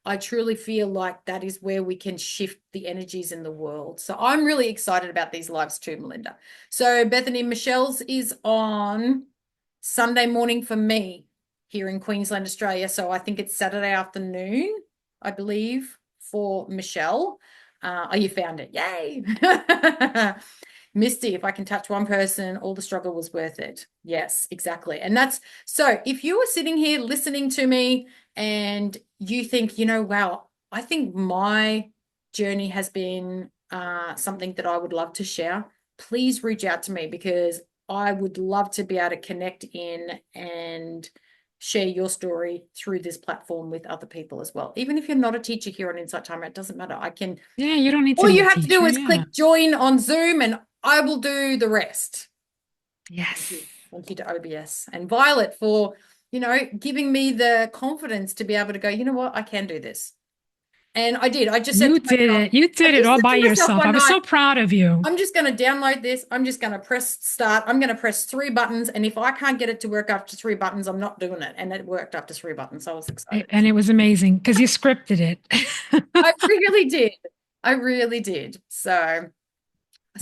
[SPEAKER 1] I truly feel like that is where we can shift the energies in the world. So I'm really excited about these lives too, Melinda. So Bethany, Michelle's is on Sunday morning for me here in Queensland, Australia. So I think it's Saturday afternoon, I believe, for Michelle. Oh, you found it. Yay. Misty, if I can touch one person, all the struggle was worth it. Yes, exactly. And that's so if you were sitting here listening to me and you think, wow, I think my journey has been something that I would love to share, please reach out to me, because I would love to be able to connect in and share your story through this platform with other people as well. Even if you're not a teacher here on Insight Timer, it doesn't matter.
[SPEAKER 2] Yeah, you don't need to
[SPEAKER 1] All
[SPEAKER 2] be
[SPEAKER 1] you
[SPEAKER 2] a
[SPEAKER 1] have to do
[SPEAKER 2] teacher.
[SPEAKER 1] is
[SPEAKER 2] Yeah.
[SPEAKER 1] click join on Zoom and I will do the rest.
[SPEAKER 2] Yes.
[SPEAKER 1] Thank you to OBS and Violet for, giving me the confidence to be able to go, you know what, I can do this. And I did. I just said
[SPEAKER 2] You
[SPEAKER 1] to
[SPEAKER 2] did
[SPEAKER 1] myself,
[SPEAKER 2] it. You
[SPEAKER 1] I
[SPEAKER 2] did it
[SPEAKER 1] just
[SPEAKER 2] all
[SPEAKER 1] said
[SPEAKER 2] by
[SPEAKER 1] to myself
[SPEAKER 2] yourself.
[SPEAKER 1] one
[SPEAKER 2] I was
[SPEAKER 1] night,
[SPEAKER 2] so proud of you.
[SPEAKER 1] I'm just going to download this. I'm just going to press start. I'm going to press 3 buttons. And if I can't get it to work after 3 buttons, I'm not doing it. And it worked after 3 buttons. So I was excited.
[SPEAKER 2] And it was amazing because you scripted it.
[SPEAKER 1] I really did. I really did. So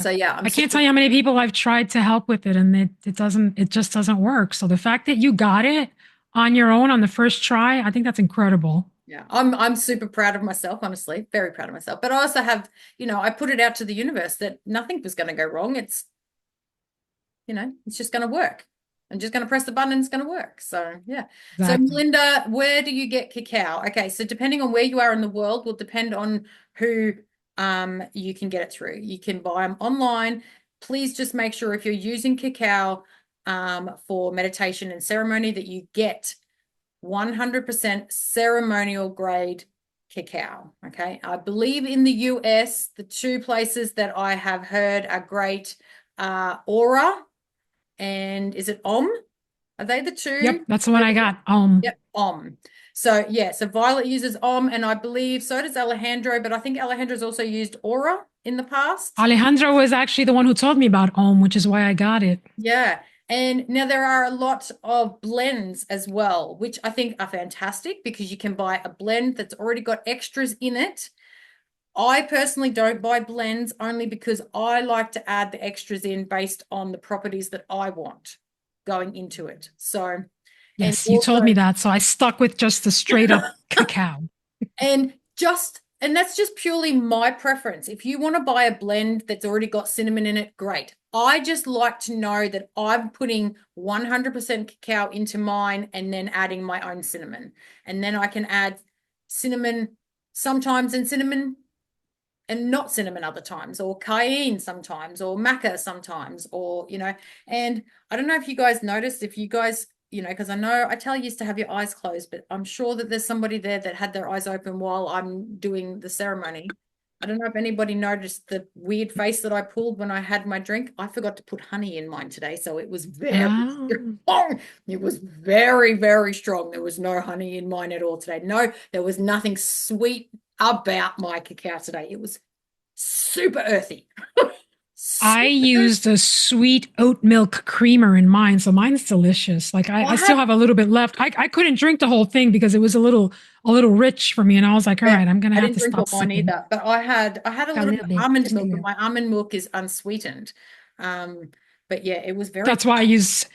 [SPEAKER 1] yeah,
[SPEAKER 2] I can't tell you how many people I've tried to help with it and it just doesn't work. So the fact that you got it on your own on the first try, I think that's incredible.
[SPEAKER 1] Yeah, I'm super proud of myself, honestly, very proud of myself. But I also have, I put it out to the universe that nothing was going to go wrong. It's just going to work. I'm just going to press the button and it's going to work. So, yeah. So,
[SPEAKER 2] Exactly.
[SPEAKER 1] Melinda, where do you get cacao? Okay, so depending on where you are in the world will depend on who you can get it through. You can buy them online. Please just make sure if you're using cacao for meditation and ceremony that you get 100% ceremonial grade cacao. Okay. I believe in the US, the 2 places that I have heard are great, Aura and is it Om? Are they the 2?
[SPEAKER 2] Yep, that's the one I got.
[SPEAKER 1] Yep, Om. So yeah, so Violet uses Om, and I believe so does Alejandro, but I think Alejandro's also used Aura in the past.
[SPEAKER 2] Alejandro was actually the one who told me about which is why I got it.
[SPEAKER 1] Yeah. And now there are a lot of blends as well, which I think are fantastic because you can buy a blend that's already got extras in it. I personally don't buy blends only because I like to add the extras in based on the properties that I want going into it. So, and
[SPEAKER 2] Yes, you
[SPEAKER 1] also,
[SPEAKER 2] told me that, so I stuck with just the straight up cacao.
[SPEAKER 1] and that's just purely my preference. If you want to buy a blend that's already got cinnamon in it, great. I just like to know that I'm putting 100% cacao into mine and then adding my own cinnamon. And then I can add cinnamon sometimes and cinnamon and not cinnamon other times, or cayenne sometimes, or maca sometimes, or, and I don't know if you guys noticed, if you guys, because I know I tell you to have your eyes closed, but I'm sure that there's somebody there that had their eyes open while I'm doing the ceremony. I don't know if anybody noticed the weird face that I pulled when I had my drink. I forgot to put honey in mine today, so it was very
[SPEAKER 2] Oh,
[SPEAKER 1] strong. It was very, very strong. There was no honey in mine at all today. No, there was nothing sweet about my cacao today. It was super earthy.
[SPEAKER 2] I
[SPEAKER 1] Super earthy.
[SPEAKER 2] used a sweet oat milk creamer in mine, so mine's delicious. Like I still have a little bit left. I couldn't drink the whole thing because it was a little rich for me, and I was like, all
[SPEAKER 1] Yeah,
[SPEAKER 2] right, I'm gonna
[SPEAKER 1] I
[SPEAKER 2] have
[SPEAKER 1] didn't
[SPEAKER 2] to
[SPEAKER 1] drink all
[SPEAKER 2] stop
[SPEAKER 1] mine
[SPEAKER 2] sipping
[SPEAKER 1] either, but I had a
[SPEAKER 2] a
[SPEAKER 1] little
[SPEAKER 2] little bit,
[SPEAKER 1] almond
[SPEAKER 2] just a
[SPEAKER 1] milk, and
[SPEAKER 2] little.
[SPEAKER 1] my almond milk is unsweetened. Um, but yeah, it was very.
[SPEAKER 2] That's why I use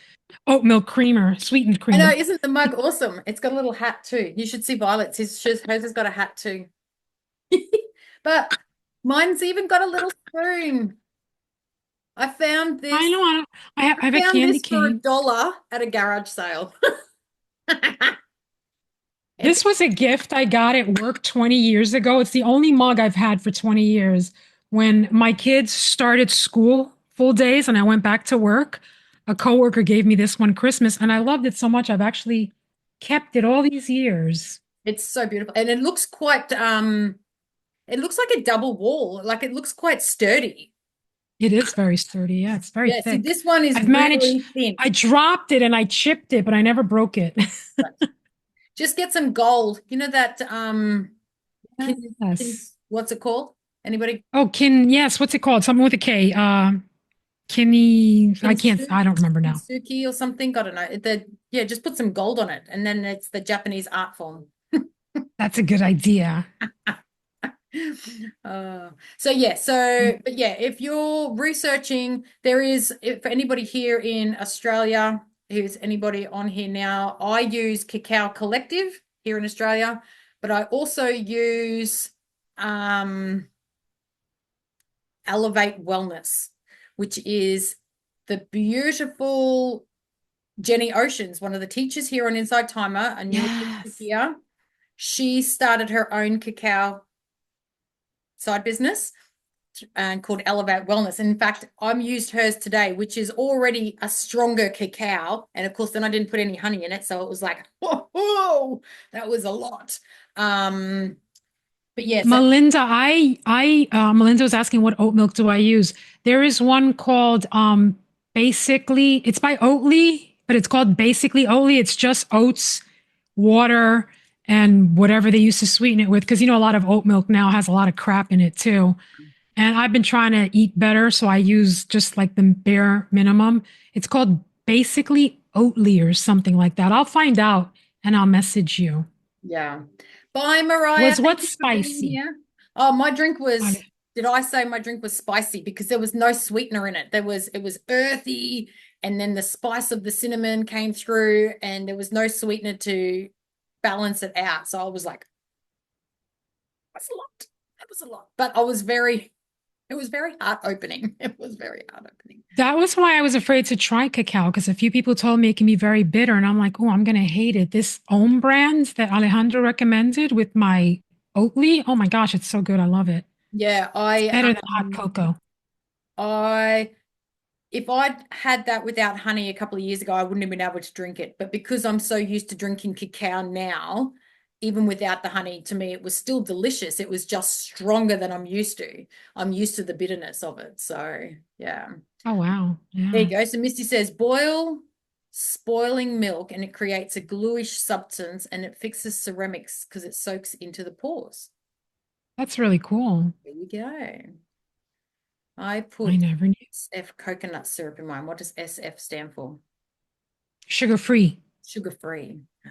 [SPEAKER 2] oat milk creamer, sweetened
[SPEAKER 1] I know,
[SPEAKER 2] creamer.
[SPEAKER 1] isn't the mug awesome? It's got a little hat too. You should see Violet's. Hers has got a hat too. But mine's even got a little spoon. I found
[SPEAKER 2] I
[SPEAKER 1] this.
[SPEAKER 2] know. I have a
[SPEAKER 1] Found
[SPEAKER 2] candy
[SPEAKER 1] this for
[SPEAKER 2] cane.
[SPEAKER 1] $1 at a garage sale. It's
[SPEAKER 2] This was a gift I got at work 20 years ago. It's the only mug I've had for 20 years. When my kids started school full days and I went back to work, a coworker gave me this one Christmas and I loved it so much I've actually kept it all these years.
[SPEAKER 1] it's so beautiful, and it looks quite it looks like a double wall, like it looks quite sturdy.
[SPEAKER 2] It is very sturdy. Yeah, it's very
[SPEAKER 1] Yeah, see,
[SPEAKER 2] thick.
[SPEAKER 1] this one is
[SPEAKER 2] I've managed,
[SPEAKER 1] really thin.
[SPEAKER 2] I dropped it and I chipped it, but I never broke it.
[SPEAKER 1] Right. Just get some gold. You know that
[SPEAKER 2] Yes.
[SPEAKER 1] what's it called? Anybody?
[SPEAKER 2] Oh, yes, what's it called? Something with a K. I don't remember now.
[SPEAKER 1] Kintsugi or something. I don't know. Yeah, just put some gold on it, and then it's the Japanese art form.
[SPEAKER 2] That's a good idea.
[SPEAKER 1] So yeah, but yeah, if you're researching, there is, if for anybody here in Australia, who's anybody on here now, I use Cacao Collective here in Australia, but I also use Elevate Wellness, which is the beautiful Jenny Oceans, one of the teachers here on Inside Timer, a new teacher
[SPEAKER 2] Yes.
[SPEAKER 1] here. She started her own cacao side business and called Elevate Wellness. And in fact, I'm used hers today, which is already a stronger cacao. And of course, then I didn't put any honey in it. So it was like, whoa, that was a lot. But yeah, so
[SPEAKER 2] Melinda, Melinda was asking what oat milk do I use? There is one called basically it's by Oatly, but it's called basically Oatly. It's just oats, water, and whatever they used to sweeten it with. Because a lot of oat milk now has a lot of crap in it too. And I've been trying to eat better, so I use just like the bare minimum. It's called basically Oatly or something like that. I'll find out and I'll message you.
[SPEAKER 1] yeah. Bye, Mariah.
[SPEAKER 2] Was
[SPEAKER 1] Thank
[SPEAKER 2] what
[SPEAKER 1] you for being
[SPEAKER 2] spicy?
[SPEAKER 1] here. Oh, did I say my drink was spicy? Because there was no sweetener in it. It was earthy, and then the spice of the cinnamon came through, and there was no sweetener to balance it out. So I was like, that's a lot. That was a lot. But it was very heart opening. It was very heart opening.
[SPEAKER 2] That was why I was afraid to try cacao because a few people told me it can be very bitter, and I'm like, oh, I'm gonna hate it. This Ohm brand that Alejandro recommended with my Oatly, oh my gosh, it's so good. I love it.
[SPEAKER 1] Yeah,
[SPEAKER 2] It's better than hot cocoa.
[SPEAKER 1] I if I'd had that without honey a couple of years ago, I wouldn't have been able to drink it. But because I'm so used to drinking cacao now, even without the honey, to me, it was still delicious. It was just stronger than I'm used to. I'm used to the bitterness of it. So, yeah.
[SPEAKER 2] Oh wow,
[SPEAKER 1] There you
[SPEAKER 2] yeah.
[SPEAKER 1] go. So Misty says, boil spoiling milk and it creates a gluish substance and it fixes ceramics because it soaks into the pores.
[SPEAKER 2] That's really cool.
[SPEAKER 1] There you go. I
[SPEAKER 2] I
[SPEAKER 1] put
[SPEAKER 2] never knew.
[SPEAKER 1] SF coconut syrup in mine. What does SF stand for?
[SPEAKER 2] Sugar-free.
[SPEAKER 1] Sugar-free. Ah.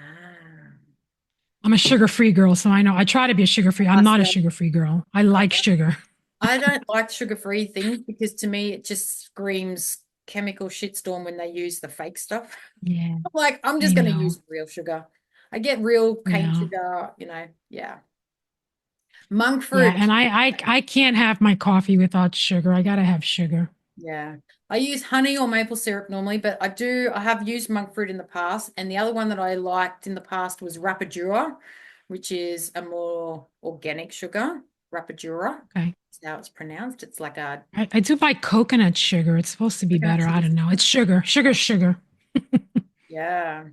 [SPEAKER 2] I'm a sugar-free girl, so I know. I try to be a sugar-free. I'm not a sugar-free girl. I like sugar.
[SPEAKER 1] I don't like sugar-free things because to me it just screams chemical shitstorm when they use the fake stuff.
[SPEAKER 2] Yeah,
[SPEAKER 1] Like, I'm
[SPEAKER 2] I
[SPEAKER 1] just going to
[SPEAKER 2] know.
[SPEAKER 1] use real sugar. I get real cane
[SPEAKER 2] Yeah.
[SPEAKER 1] sugar, yeah. Monk
[SPEAKER 2] Yeah,
[SPEAKER 1] fruit.
[SPEAKER 2] and I can't have my coffee without sugar. I gotta have sugar.
[SPEAKER 1] Yeah. I use honey or maple syrup normally, but I have used monk fruit in the past. And the other one that I liked in the past was Rapadura, which is a more organic sugar. Rapadura.
[SPEAKER 2] Okay.
[SPEAKER 1] That's how it's pronounced. It's like a
[SPEAKER 2] I do buy coconut sugar. It's supposed to be
[SPEAKER 1] coconut
[SPEAKER 2] better. I
[SPEAKER 1] sugar.
[SPEAKER 2] don't know. It's sugar. Sugar, sugar.
[SPEAKER 1] Yeah.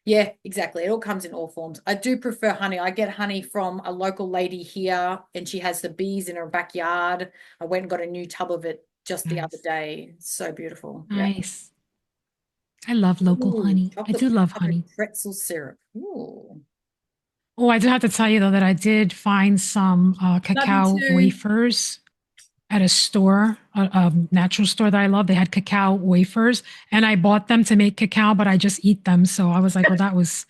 [SPEAKER 1] Yeah, exactly. It all comes in all forms. I do prefer honey. I get honey from a local lady here, and she has the bees in her backyard. I went and got a new tub of it just the other
[SPEAKER 2] Nice.
[SPEAKER 1] day. So beautiful. Yeah.
[SPEAKER 2] Nice. I love local
[SPEAKER 1] Ooh,
[SPEAKER 2] honey. I
[SPEAKER 1] chocolate
[SPEAKER 2] do love
[SPEAKER 1] covered
[SPEAKER 2] honey.
[SPEAKER 1] pretzel syrup. Ooh.
[SPEAKER 2] Oh, I do have to tell you though that I did find some
[SPEAKER 1] Love me
[SPEAKER 2] cacao
[SPEAKER 1] too.
[SPEAKER 2] wafers at a store, a natural store that I love. They had cacao wafers, and I bought them to make cacao, but I just eat them. So I was like, well, that was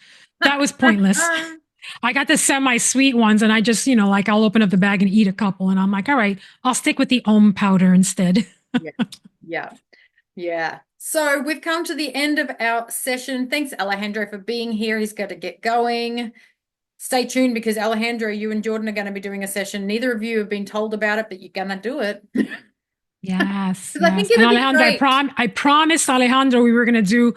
[SPEAKER 2] pointless. I got the semi-sweet ones, and I just, like I'll open up the bag and eat a couple, and I'm like, all right, I'll stick with the ohm powder instead.
[SPEAKER 1] Yeah. Yeah. Yeah. So we've come to the end of our session. Thanks, Alejandro, for being here. He's got to get going. Stay tuned because Alejandro, you and Jordan are going to be doing a session. Neither of you have been told about it, but you're going to do it.
[SPEAKER 2] Yes,
[SPEAKER 1] Because I think
[SPEAKER 2] yes. And
[SPEAKER 1] it'll be
[SPEAKER 2] Alejandro,
[SPEAKER 1] great.
[SPEAKER 2] I promised Alejandro we were going to do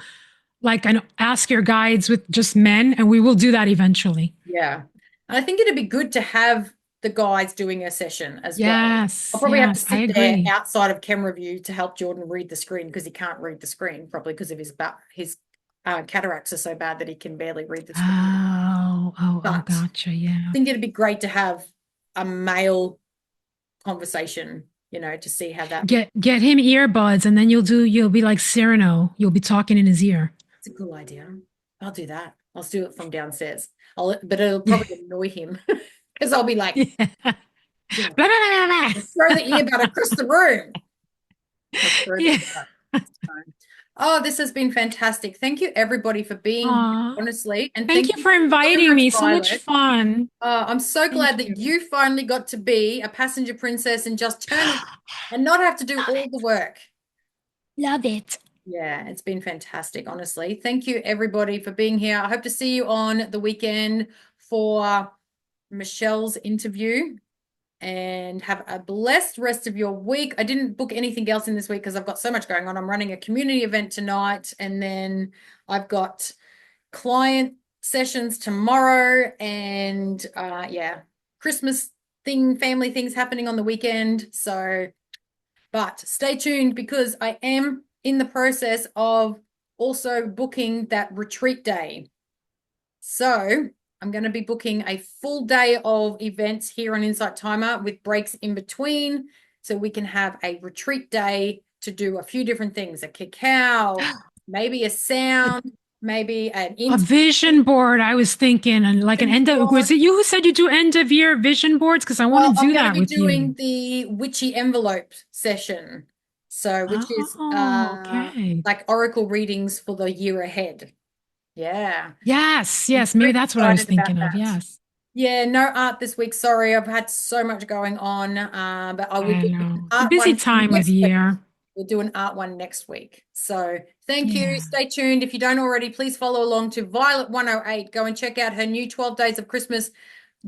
[SPEAKER 2] like an ask your guides with just men, and we will do that eventually.
[SPEAKER 1] Yeah. And I think it'd be good to have the guys doing a session as well. I'll
[SPEAKER 2] Yes,
[SPEAKER 1] probably have to
[SPEAKER 2] yes, I
[SPEAKER 1] sit there
[SPEAKER 2] agree.
[SPEAKER 1] outside of camera view to help Jordan read the screen because he can't read the screen, probably because of his cataracts are so bad that he can barely read the screen.
[SPEAKER 2] Oh,
[SPEAKER 1] But
[SPEAKER 2] gotcha.
[SPEAKER 1] I
[SPEAKER 2] Yeah.
[SPEAKER 1] think it'd be great to have a male conversation, to see how that.
[SPEAKER 2] Get him earbuds, and then you'll be like Cyrano. You'll be talking in his ear.
[SPEAKER 1] It's a cool idea. I'll do that. I'll do it from downstairs. But it'll probably annoy him because I'll be like,
[SPEAKER 2] Yeah.
[SPEAKER 1] you know,
[SPEAKER 2] Blah, blah, blah, blah.
[SPEAKER 1] throw the earbud across the room. I'll throw the
[SPEAKER 2] Yeah.
[SPEAKER 1] earbud. It's fine. Oh, this has been fantastic. Thank you, everybody, for being here,
[SPEAKER 2] Aw.
[SPEAKER 1] honestly. And
[SPEAKER 2] Thank
[SPEAKER 1] thank
[SPEAKER 2] you
[SPEAKER 1] you
[SPEAKER 2] for
[SPEAKER 1] so
[SPEAKER 2] inviting
[SPEAKER 1] much,
[SPEAKER 2] me. So much
[SPEAKER 1] Violet.
[SPEAKER 2] fun.
[SPEAKER 1] I'm so glad
[SPEAKER 2] Thank
[SPEAKER 1] that
[SPEAKER 2] you.
[SPEAKER 1] you finally got to be a passenger princess and just turn up and not have to do
[SPEAKER 2] Love
[SPEAKER 1] all
[SPEAKER 2] it.
[SPEAKER 1] the work.
[SPEAKER 2] Love it.
[SPEAKER 1] Yeah, it's been fantastic, honestly. Thank you, everybody, for being here. I hope to see you on the weekend for Michelle's interview and have a blessed rest of your week. I didn't book anything else in this week because I've got so much going on. I'm running a community event tonight, and then I've got client sessions tomorrow, and yeah, Christmas family things happening on the weekend. So, but stay tuned because I am in the process of also booking that retreat day. So I'm going to be booking a full day of events here on Insight Timer with breaks in between. So we can have a retreat day to do a few different things, a cacao, maybe a sound, maybe an
[SPEAKER 2] A vision board, I was thinking, and like an
[SPEAKER 1] intention board.
[SPEAKER 2] was it you who said you do end of year vision boards? Because I want
[SPEAKER 1] Well,
[SPEAKER 2] to
[SPEAKER 1] I'm
[SPEAKER 2] do
[SPEAKER 1] going to
[SPEAKER 2] that
[SPEAKER 1] be
[SPEAKER 2] with
[SPEAKER 1] doing
[SPEAKER 2] you.
[SPEAKER 1] the witchy envelope session. So, which is
[SPEAKER 2] Oh, okay.
[SPEAKER 1] like oracle readings for the year ahead. Yeah.
[SPEAKER 2] Yes,
[SPEAKER 1] I'm
[SPEAKER 2] yes.
[SPEAKER 1] very
[SPEAKER 2] Maybe that's what I was
[SPEAKER 1] excited about
[SPEAKER 2] thinking of.
[SPEAKER 1] that.
[SPEAKER 2] Yes.
[SPEAKER 1] Yeah, no art this week. Sorry, I've had so much going on. But I will
[SPEAKER 2] I
[SPEAKER 1] do an
[SPEAKER 2] know. It's a
[SPEAKER 1] art
[SPEAKER 2] busy
[SPEAKER 1] one
[SPEAKER 2] time of
[SPEAKER 1] next week.
[SPEAKER 2] year.
[SPEAKER 1] We'll do an art one next week. So thank you.
[SPEAKER 2] Yeah.
[SPEAKER 1] Stay tuned. If you don't already, please follow along to Violet 108. Go and check out her new 12 Days of Christmas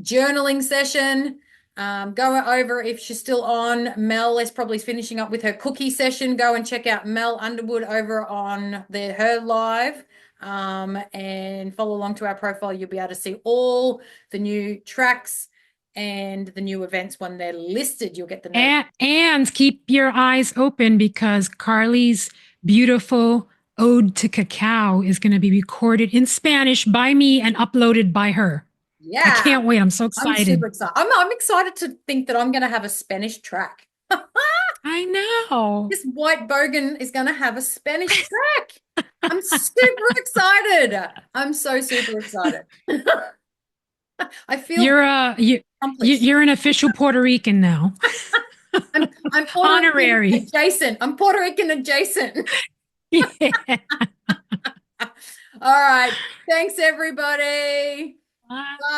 [SPEAKER 1] journaling session. Go over if she's still on. Mel is probably finishing up with her cookie session. Go and check out Mel Underwood over on her live. And follow along to our profile. You'll be able to see all the new tracks and the new events when they're listed. You'll get the notice.
[SPEAKER 2] And keep your eyes open because Carly's beautiful ode to cacao is going to be recorded in Spanish by me and uploaded by her. I
[SPEAKER 1] Yeah,
[SPEAKER 2] can't wait. I'm so
[SPEAKER 1] I'm super
[SPEAKER 2] excited.
[SPEAKER 1] excited. I'm excited to think that I'm going to have a Spanish track.
[SPEAKER 2] I know.
[SPEAKER 1] This white bogan is going to have a Spanish track. I'm super excited. I'm so super excited. I feel
[SPEAKER 2] You're you,
[SPEAKER 1] accomplished.
[SPEAKER 2] you're an official Puerto Rican now.
[SPEAKER 1] I'm Puerto
[SPEAKER 2] Honorary.
[SPEAKER 1] Rican adjacent. I'm Puerto Rican adjacent.
[SPEAKER 2] Yeah.
[SPEAKER 1] All right. Thanks, everybody.
[SPEAKER 2] Bye.
[SPEAKER 1] Bye.